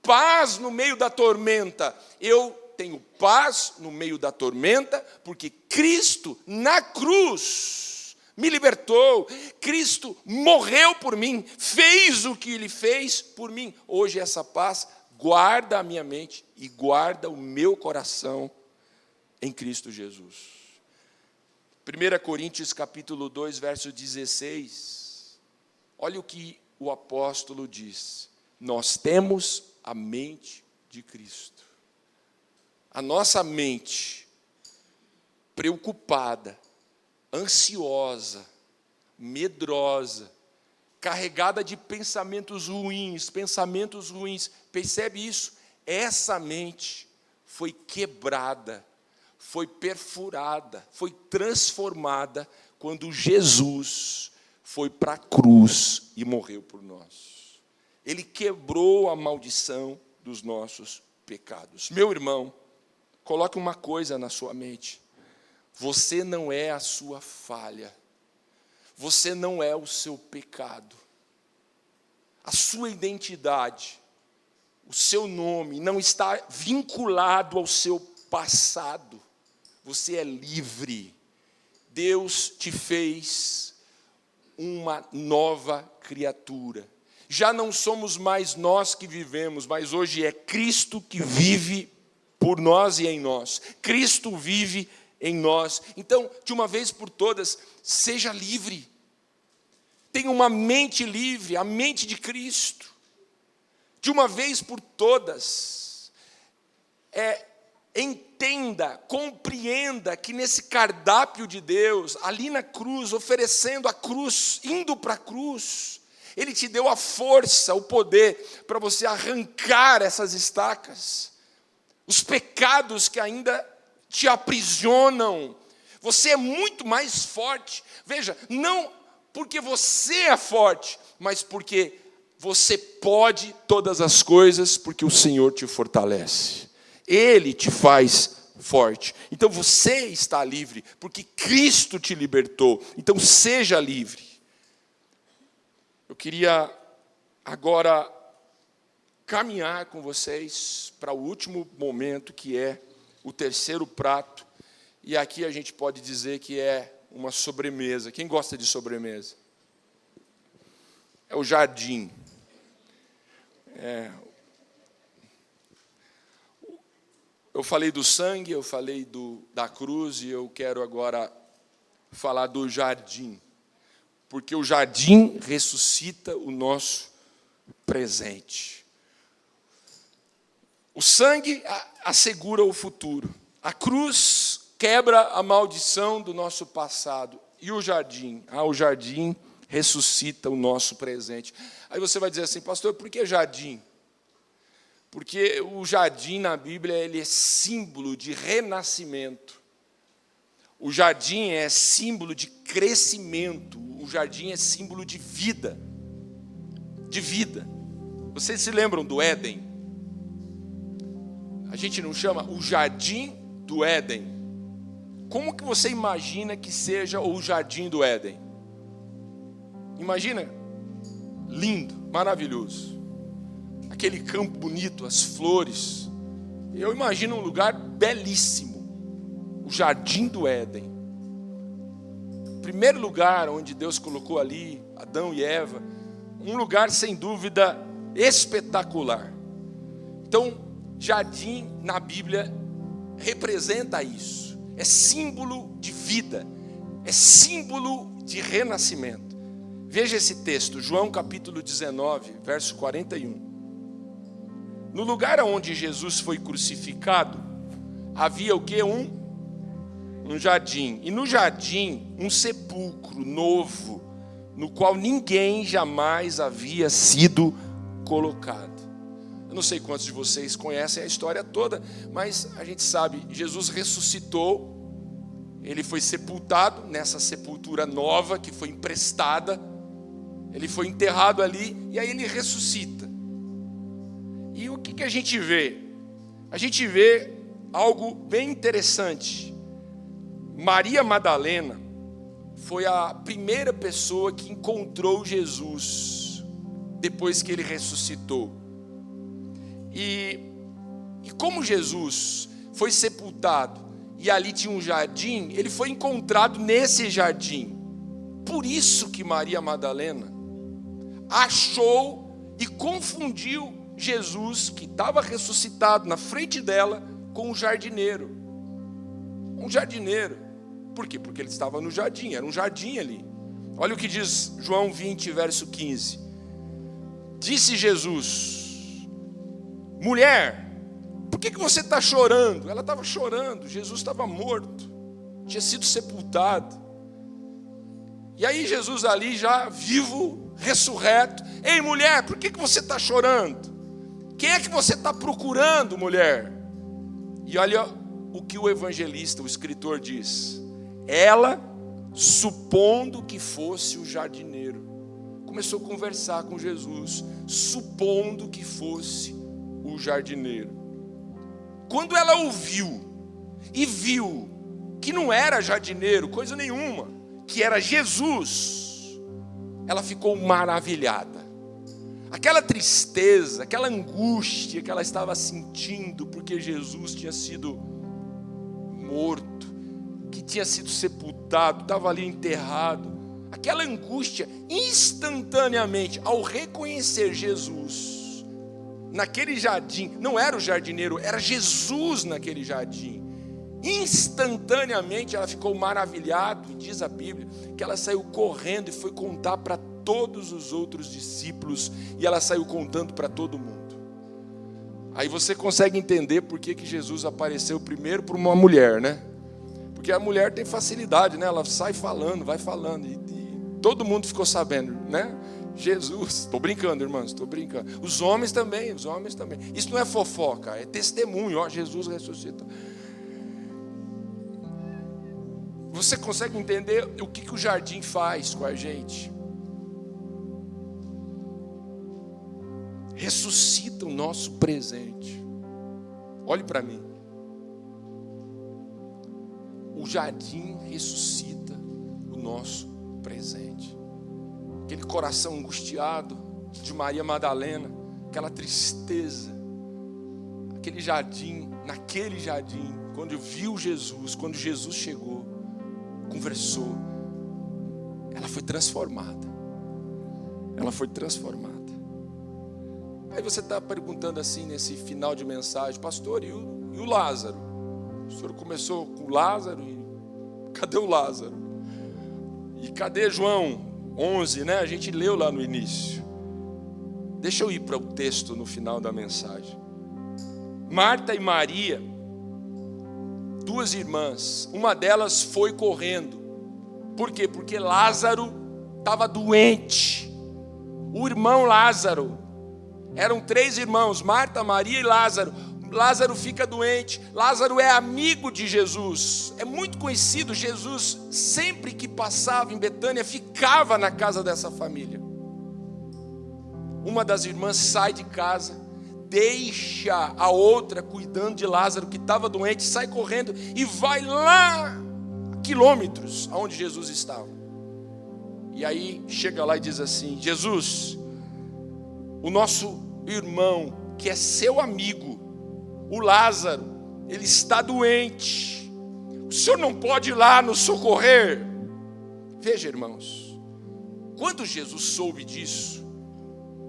paz no meio da tormenta? Eu tenho paz no meio da tormenta porque Cristo na cruz me libertou. Cristo morreu por mim, fez o que Ele fez por mim. Hoje essa paz guarda a minha mente e guarda o meu coração em Cristo Jesus. 1 Coríntios capítulo 2, verso 16. Olha o que o apóstolo diz. Nós temos a mente de Cristo. A nossa mente preocupada, ansiosa, medrosa, carregada de pensamentos ruins, percebe isso? Essa mente foi quebrada, foi perfurada, foi transformada quando Jesus foi para a cruz e morreu por nós. Ele quebrou a maldição dos nossos pecados. Meu irmão, coloque uma coisa na sua mente. Você não é a sua falha. Você não é o seu pecado. A sua identidade, o seu nome não está vinculado ao seu passado. Você é livre. Deus te fez uma nova criatura. Já não somos mais nós que vivemos, mas hoje é Cristo que vive por nós e em nós. Cristo vive em nós. Então, de uma vez por todas, seja livre. Tenha uma mente livre, a mente de Cristo. De uma vez por todas, entenda, compreenda que nesse cardápio de Deus, ali na cruz, oferecendo a cruz, indo para a cruz, Ele te deu a força, o poder para você arrancar essas estacas, os pecados que ainda te aprisionam. Você é muito mais forte. Veja, não porque você é forte, mas porque você pode todas as coisas, porque o Senhor te fortalece. Ele te faz forte. Então você está livre, porque Cristo te libertou. Então seja livre. Eu queria agora caminhar com vocês para o último momento, que é o terceiro prato. E aqui a gente pode dizer que é uma sobremesa. Quem gosta de sobremesa? É o jardim. Eu falei do sangue, eu falei da cruz, e eu quero agora falar do jardim. Porque o jardim ressuscita o nosso presente. O sangue assegura o futuro. A cruz quebra a maldição do nosso passado. E o jardim? O jardim ressuscita o nosso presente. Aí você vai dizer assim, pastor, por que jardim? Porque o jardim na Bíblia ele é símbolo de renascimento. O jardim é símbolo de crescimento. O jardim é símbolo de vida. De vida. Vocês se lembram do Éden? A gente não chama o jardim do Éden. Como que você imagina que seja o jardim do Éden? Imagina, lindo, maravilhoso. Aquele campo bonito, as flores. Eu imagino um lugar belíssimo. O jardim do Éden. O primeiro lugar onde Deus colocou ali Adão e Eva. Um lugar, sem dúvida, espetacular. Então, jardim na Bíblia representa isso. É símbolo de vida. É símbolo de renascimento. Veja esse texto, João capítulo 19, verso 41. No lugar onde Jesus foi crucificado, havia o quê? Um jardim. E no jardim, um sepulcro novo, no qual ninguém jamais havia sido colocado. Eu não sei quantos de vocês conhecem a história toda, mas a gente sabe, Jesus ressuscitou ele foi sepultado nessa sepultura nova que foi emprestada. Ele foi enterrado ali e aí ele ressuscita. E o que a gente vê? A gente vê algo bem interessante. Maria Madalena foi a primeira pessoa que encontrou Jesus depois que ele ressuscitou. E como Jesus foi sepultado e ali tinha um jardim, ele foi encontrado nesse jardim. Por isso que Maria Madalena achou e confundiu Jesus, que estava ressuscitado na frente dela, com um jardineiro. Um jardineiro. Por quê? Porque ele estava no jardim, era um jardim ali. Olha o que diz João 20, verso 15. Disse Jesus: mulher, por que você está chorando? Ela estava chorando, Jesus estava morto, tinha sido sepultado. E aí Jesus ali já vivo, ressurreto: ei mulher, por que você está chorando? Quem é que você está procurando, mulher? E olha o que o evangelista, o escritor diz. Ela, supondo que fosse o jardineiro, começou a conversar com Jesus, supondo que fosse o jardineiro. Quando ela ouviu e viu que não era jardineiro, coisa nenhuma, que era Jesus, ela ficou maravilhada. Aquela tristeza, aquela angústia que ela estava sentindo porque Jesus tinha sido morto, que tinha sido sepultado, estava ali enterrado, aquela angústia, instantaneamente, ao reconhecer Jesus naquele jardim, não era o jardineiro, era Jesus naquele jardim, instantaneamente ela ficou maravilhada. E diz a Bíblia que ela saiu correndo e foi contar para todos os outros discípulos, e ela saiu contando para todo mundo. Aí você consegue entender por que Jesus apareceu primeiro para uma mulher, né? Porque a mulher tem facilidade, né? Ela sai falando, vai falando, e todo mundo ficou sabendo, né? Jesus, estou brincando, irmãos, estou brincando. Os homens também. Isso não é fofoca, é testemunho. Ó, Jesus ressuscita. Você consegue entender o que o jardim faz com a gente? Ressuscita o nosso presente. Olhe para mim. O jardim ressuscita o nosso presente. Aquele coração angustiado de Maria Madalena, aquela tristeza, aquele jardim, naquele jardim, quando viu Jesus, quando Jesus chegou, conversou, ela foi transformada. Ela foi transformada. Aí você está perguntando assim nesse final de mensagem: pastor, e o Lázaro? O senhor começou com Lázaro, e cadê o Lázaro? E cadê João 11, né? A gente leu lá no início. Deixa eu ir para o texto no final da mensagem. Marta e Maria, duas irmãs, uma delas foi correndo. Por quê? Porque Lázaro estava doente. O irmão Lázaro, eram 3 irmãos, Marta, Maria e Lázaro. Lázaro fica doente. Lázaro é amigo de Jesus, é muito conhecido. Jesus, sempre que passava em Betânia, ficava na casa dessa família. Uma das irmãs sai de casa, deixa a outra cuidando de Lázaro, que estava doente, sai correndo e vai lá, quilômetros, aonde Jesus estava. E aí chega lá e diz assim: Jesus, o nosso irmão, que é seu amigo, o Lázaro, ele está doente. O senhor não pode ir lá nos socorrer? Veja, irmãos, quando Jesus soube disso,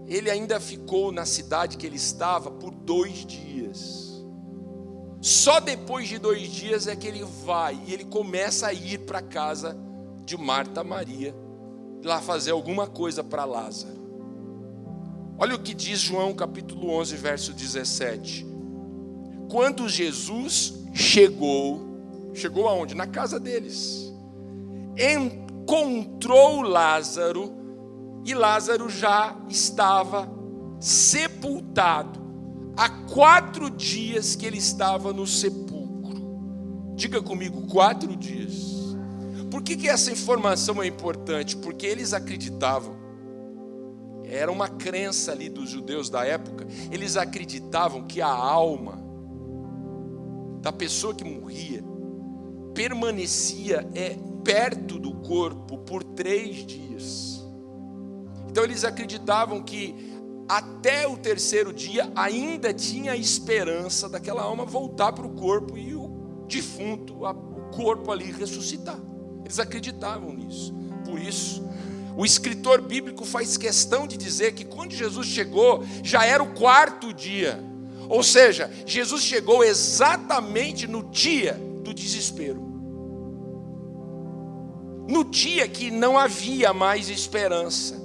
ele ainda ficou na cidade que ele estava por 2 dias. Só depois de 2 dias é que ele vai e ele começa a ir para a casa de Marta e Maria, lá fazer alguma coisa para Lázaro. Olha o que diz João capítulo 11, verso 17. Quando Jesus chegou aonde? Na casa deles. Encontrou Lázaro, e Lázaro já estava sepultado. Há 4 dias que ele estava no sepulcro. Diga comigo, 4 dias. Por que essa informação é importante? Porque eles acreditavam, era uma crença ali dos judeus da época, eles acreditavam que a alma da pessoa que morria permanecia perto do corpo por 3 dias. Então eles acreditavam que até o 3º dia ainda tinha esperança daquela alma voltar para o corpo e o defunto, o corpo ali ressuscitar. Eles acreditavam nisso. Por isso, o escritor bíblico faz questão de dizer que quando Jesus chegou, já era o 4º dia. Ou seja, Jesus chegou exatamente no dia do desespero. No dia que não havia mais esperança.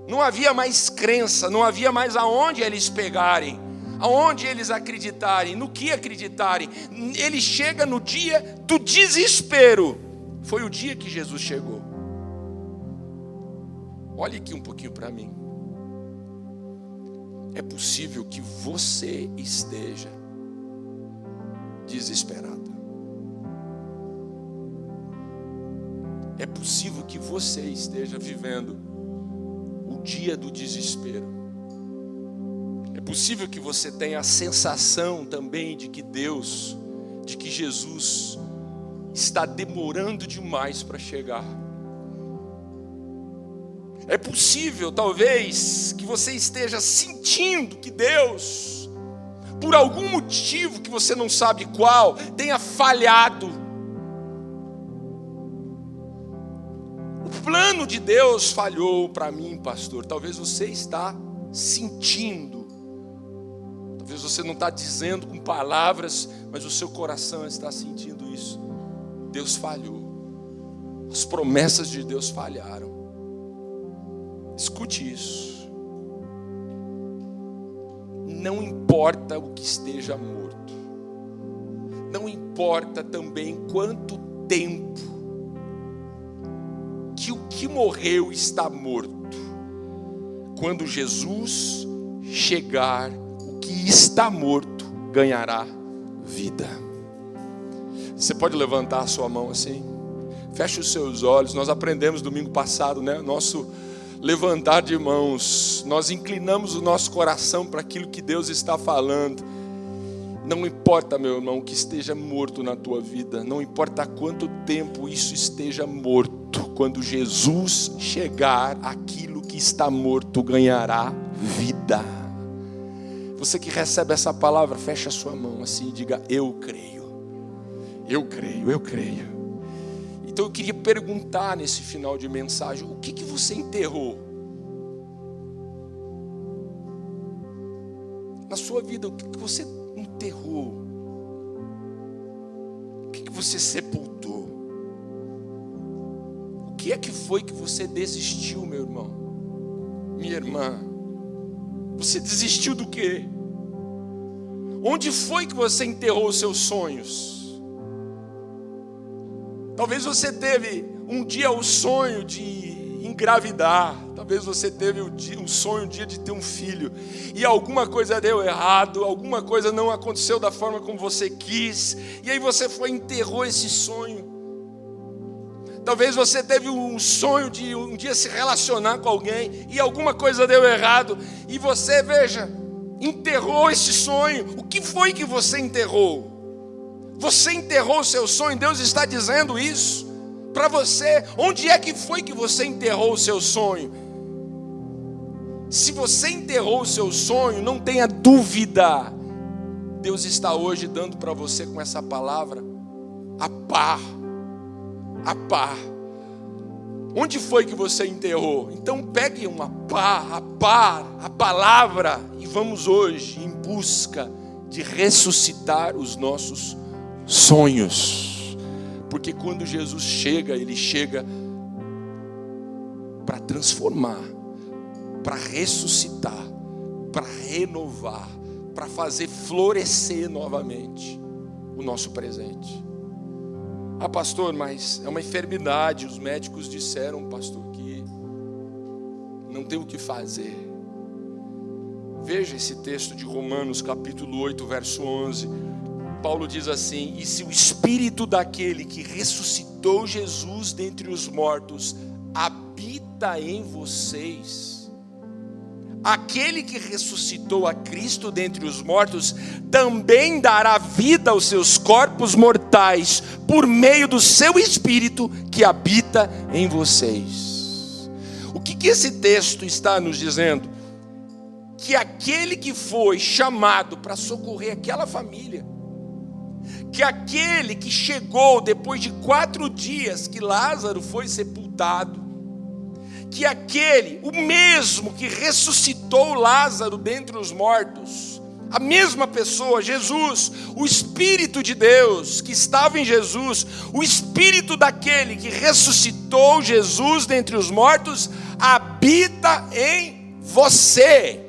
Não havia mais crença, não havia mais aonde eles pegarem, aonde eles acreditarem, no que acreditarem. Ele chega no dia do desespero. Foi o dia que Jesus chegou. Olhe aqui um pouquinho para mim. É possível que você esteja desesperado. É possível que você esteja vivendo o dia do desespero. É possível que você tenha a sensação também de que Deus, de que Jesus está demorando demais para chegar. É possível, talvez, que você esteja sentindo que Deus, por algum motivo que você não sabe qual, tenha falhado. O plano de Deus falhou para mim, pastor. Talvez você está sentindo. Talvez você não está dizendo com palavras, mas o seu coração está sentindo isso. Deus falhou. As promessas de Deus falharam. Escute isso. Não importa o que esteja morto. Não importa também quanto tempo que o que morreu está morto. Quando Jesus chegar, o que está morto ganhará vida. Você pode levantar a sua mão assim? Feche os seus olhos. Nós aprendemos domingo passado, né? Nosso levantar de mãos. Nós inclinamos o nosso coração para aquilo que Deus está falando. Não importa, meu irmão, que esteja morto na tua vida. Não importa quanto tempo isso esteja morto. Quando Jesus chegar, aquilo que está morto ganhará vida. Você que recebe essa palavra, feche a sua mão assim e diga: eu creio. Eu creio, eu creio. Então eu queria perguntar nesse final de mensagem: o que você enterrou? Na sua vida, o que você enterrou? O que você sepultou? O que é que foi que você desistiu, meu irmão? Minha irmã? Você desistiu do quê? Onde foi que você enterrou os seus sonhos? Talvez você teve um dia o sonho de engravidar. Talvez você teve um sonho um dia de ter um filho. E alguma coisa deu errado. Alguma coisa não aconteceu da forma como você quis. E aí você foi e enterrou esse sonho. Talvez você teve um sonho de um dia se relacionar com alguém. E alguma coisa deu errado. E você, veja, enterrou esse sonho. O que foi que você enterrou? Você enterrou o seu sonho. Deus está dizendo isso para você. Onde é que foi que você enterrou o seu sonho? Se você enterrou o seu sonho, não tenha dúvida, Deus está hoje dando para você com essa palavra a pá. Onde foi que você enterrou? Então pegue uma pá, a palavra, e vamos hoje em busca de ressuscitar os nossos sonhos. Porque quando Jesus chega, Ele chega para transformar, para ressuscitar, para renovar, para fazer florescer novamente o nosso presente. Ah, pastor, mas é uma enfermidade. Os médicos disseram, pastor, que não tem o que fazer. Veja esse texto de Romanos capítulo 8, verso 11. Paulo diz assim: e se o Espírito daquele que ressuscitou Jesus dentre os mortos habita em vocês, aquele que ressuscitou a Cristo dentre os mortos também dará vida aos seus corpos mortais por meio do seu Espírito que habita em vocês. O que esse texto está nos dizendo? Que aquele que foi chamado para socorrer aquela família, que aquele que chegou depois de 4 dias que Lázaro foi sepultado, que aquele, o mesmo que ressuscitou Lázaro dentre os mortos, a mesma pessoa, Jesus, o Espírito de Deus que estava em Jesus, o Espírito daquele que ressuscitou Jesus dentre os mortos, habita em você,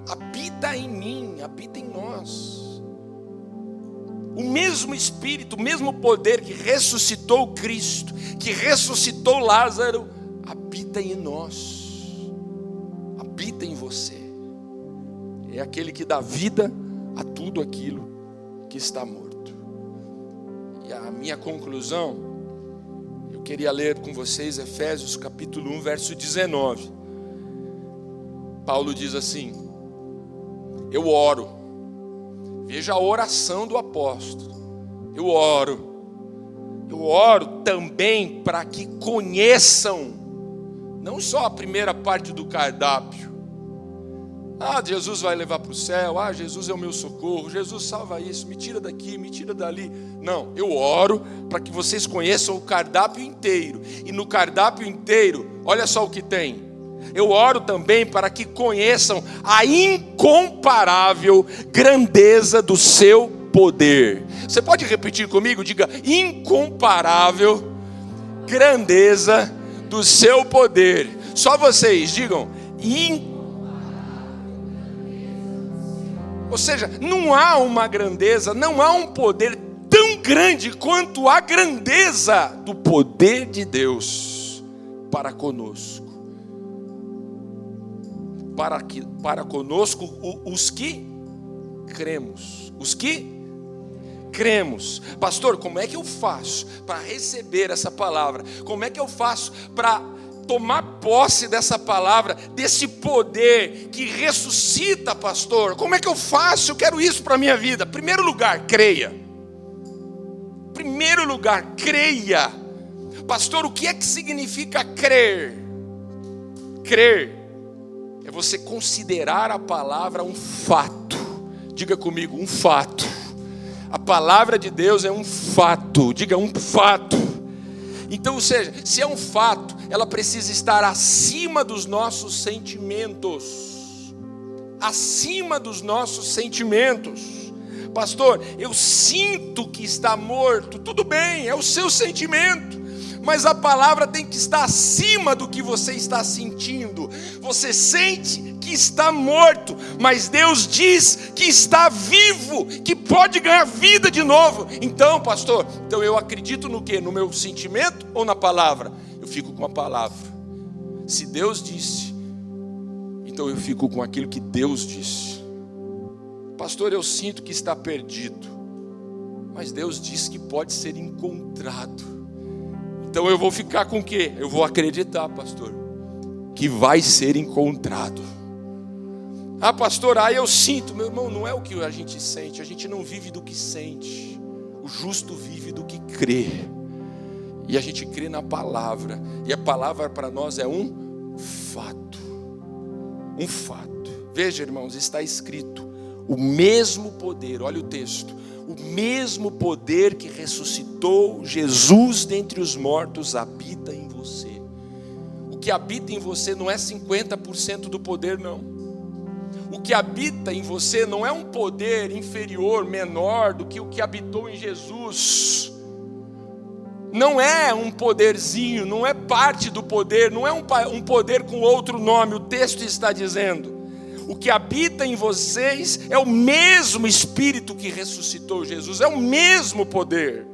habita em mim, habita em nós. O mesmo Espírito, o mesmo poder que ressuscitou Cristo, que ressuscitou Lázaro, habita em nós, habita em você. É aquele que dá vida a tudo aquilo que está morto. E a minha conclusão, eu queria ler com vocês Efésios capítulo 1, verso 19. Paulo diz assim: eu oro, veja a oração do apóstolo, eu oro também para que conheçam, não só a primeira parte do cardápio, Jesus vai levar para o céu, Jesus é o meu socorro, Jesus salva isso, me tira daqui, me tira dali. Não, eu oro para que vocês conheçam o cardápio inteiro. E no cardápio inteiro, olha só o que tem. Eu oro também para que conheçam a incomparável grandeza do seu poder. Você pode repetir comigo? Diga: incomparável grandeza do seu poder. Só vocês digam: Ou seja, não há uma grandeza, não há um poder tão grande quanto a grandeza do poder de Deus para conosco. Para conosco os que cremos. Os que cremos. Pastor, como é que eu faço para receber essa palavra? Como é que eu faço para tomar posse dessa palavra, desse poder que ressuscita, pastor? Como é que eu faço? Eu quero isso para a minha vida. Primeiro lugar, creia. Primeiro lugar, creia. Pastor, o que é que significa crer? Crer é você considerar a palavra um fato. Diga comigo, um fato. A palavra de Deus é um fato. Diga, um fato. Então, ou seja, se é um fato, ela precisa estar acima dos nossos sentimentos. Acima dos nossos sentimentos. Pastor, eu sinto que está morto. Tudo bem, é o seu sentimento. Mas a palavra tem que estar acima do que você está sentindo. Você sente que está morto, mas Deus diz que está vivo, que pode ganhar vida de novo. Então, pastor, eu acredito no quê? No meu sentimento ou na palavra? Eu fico com a palavra. Se Deus disse, então eu fico com aquilo que Deus disse. Pastor, eu sinto que está perdido, mas Deus disse que pode ser encontrado. Então eu vou ficar com o quê? Eu vou acreditar, pastor, que vai ser encontrado. Pastor, eu sinto. Meu irmão, não é o que a gente sente. A gente não vive do que sente. O justo vive do que crê. E a gente crê na palavra. E a palavra para nós é um fato. Um fato. Veja, irmãos, está escrito: o mesmo poder, olha o texto, o mesmo poder que ressuscitou Jesus dentre os mortos habita em você. O que habita em você não é 50% do poder, não. O que habita em você não é um poder inferior, menor do que o que habitou em Jesus. Não é um poderzinho, não é parte do poder, não é um poder com outro nome. O texto está dizendo: o que habita em vocês é o mesmo Espírito que ressuscitou Jesus, é o mesmo poder.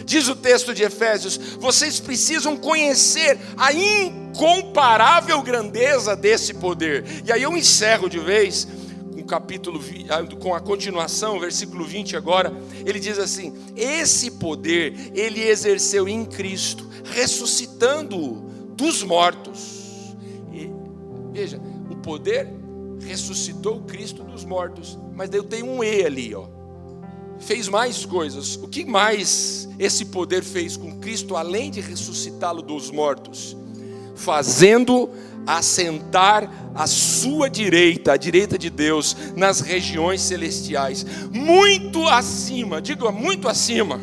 Diz o texto de Efésios: vocês precisam conhecer a incomparável grandeza desse poder. E aí eu encerro de vez com capítulo, com a continuação, versículo 20 agora, ele diz assim: esse poder ele exerceu em Cristo, ressuscitando-o dos mortos. Veja, o poder ressuscitou Cristo dos mortos, mas daí eu tenho um E ali, ó. Fez mais coisas. O que mais esse poder fez com Cristo, além de ressuscitá-lo dos mortos? Fazendo assentar à sua direita, à direita de Deus, nas regiões celestiais, muito acima, diga muito acima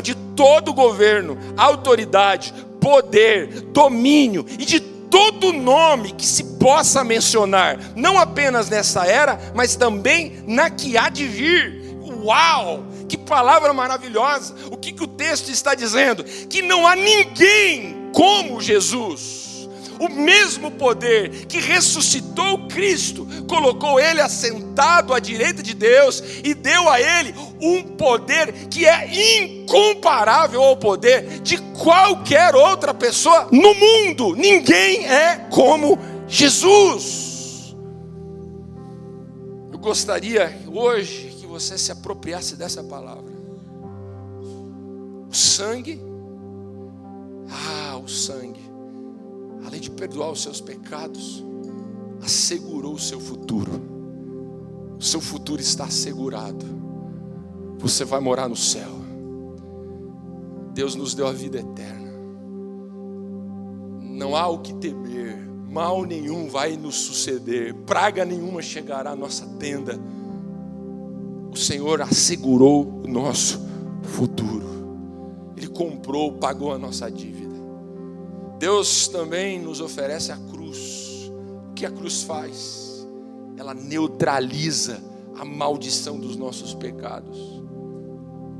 de todo governo, autoridade, poder, domínio e de todo nome que se possa mencionar, não apenas nessa era, mas também na que há de vir. Uau! Que palavra maravilhosa! O que o texto está dizendo? Que não há ninguém como Jesus. O mesmo poder que ressuscitou Cristo, colocou ele assentado à direita de Deus e deu a ele um poder que é incomparável ao poder de qualquer outra pessoa no mundo. Ninguém é como Jesus. Eu gostaria hoje que você se apropriasse dessa palavra. O sangue, o sangue, além de perdoar os seus pecados, assegurou o seu futuro. O seu futuro está assegurado. Você vai morar no céu. Deus nos deu a vida eterna. Não há o que temer. Mal nenhum vai nos suceder. Praga nenhuma chegará à nossa tenda. O Senhor assegurou o nosso futuro. Ele comprou, pagou a nossa dívida. Deus também nos oferece a cruz. O que a cruz faz? Ela neutraliza a maldição dos nossos pecados.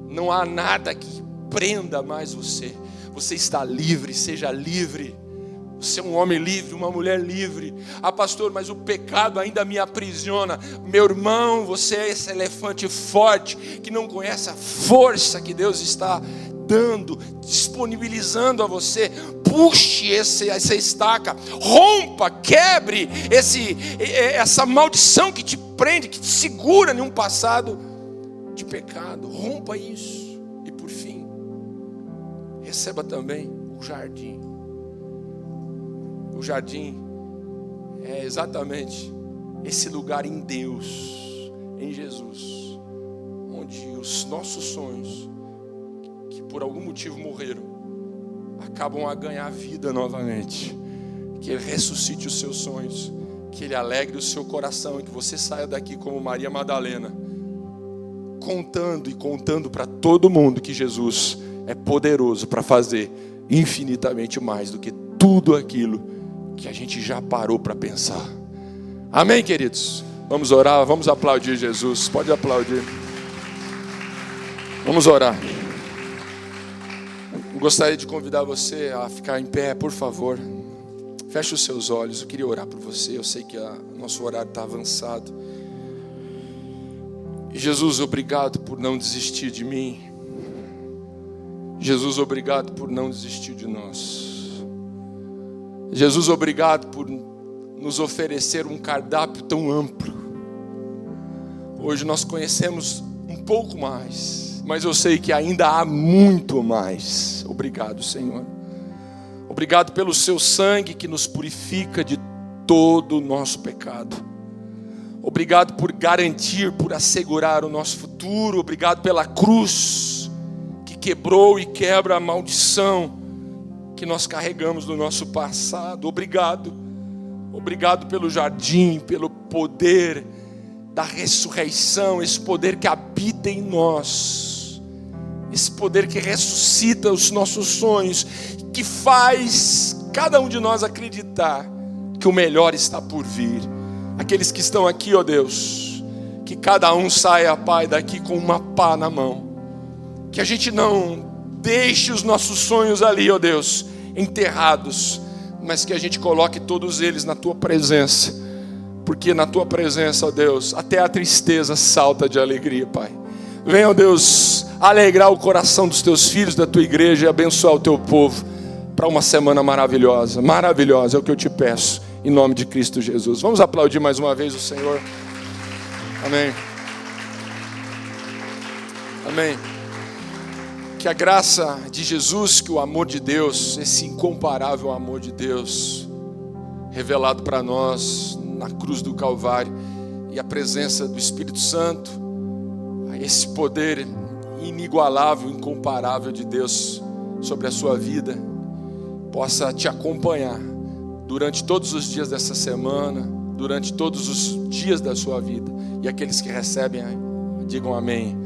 Não há nada que prenda mais você. Você está livre, seja livre. Você é um homem livre, uma mulher livre. Pastor, mas o pecado ainda me aprisiona. Meu irmão, você é esse elefante forte que não conhece a força que Deus está dando, disponibilizando a você. Puxe essa estaca, rompa, quebre essa maldição que te prende, que te segura em um passado de pecado. Rompa isso. E por fim, receba também o jardim. O jardim é exatamente esse lugar em Deus, em Jesus, onde os nossos sonhos, que por algum motivo morreram, acabam a ganhar vida novamente. Que Ele ressuscite os seus sonhos, que Ele alegre o seu coração e que você saia daqui como Maria Madalena, contando para todo mundo que Jesus é poderoso para fazer infinitamente mais do que tudo aquilo que a gente já parou para pensar. Amém, queridos? Vamos orar, vamos aplaudir Jesus. Pode aplaudir. Vamos orar. Gostaria de convidar você a ficar em pé, por favor. Feche os seus olhos. Eu queria orar por você. Eu sei que o nosso horário está avançado. E Jesus, obrigado por não desistir de mim. Jesus, obrigado por não desistir de nós. Jesus, obrigado por nos oferecer um cardápio tão amplo. Hoje nós conhecemos um pouco mais, mas eu sei que ainda há muito mais. Obrigado, Senhor. Obrigado pelo seu sangue que nos purifica de todo o nosso pecado. Obrigado por garantir, por assegurar o nosso futuro. Obrigado pela cruz que quebrou e quebra a maldição que nós carregamos no nosso passado. Obrigado. Obrigado pelo jardim, pelo poder da ressurreição, esse poder que habita em nós, esse poder que ressuscita os nossos sonhos, que faz cada um de nós acreditar que o melhor está por vir. Aqueles que estão aqui, ó Deus, que cada um saia, Pai, daqui com uma pá na mão, que a gente não deixe os nossos sonhos ali, ó Deus, enterrados, mas que a gente coloque todos eles na Tua presença, porque na Tua presença, ó Deus, até a tristeza salta de alegria, Pai. Venha, ó Deus, alegrar o coração dos Teus filhos, da Tua igreja, e abençoar o Teu povo para uma semana maravilhosa. Maravilhosa é o que eu te peço, em nome de Cristo Jesus. Vamos aplaudir mais uma vez o Senhor. Amém. Amém. Que a graça de Jesus, que o amor de Deus, esse incomparável amor de Deus, revelado para nós na cruz do Calvário, e a presença do Espírito Santo, esse poder inigualável, incomparável de Deus sobre a sua vida, possa te acompanhar durante todos os dias dessa semana, durante todos os dias da sua vida. E aqueles que recebem, digam amém.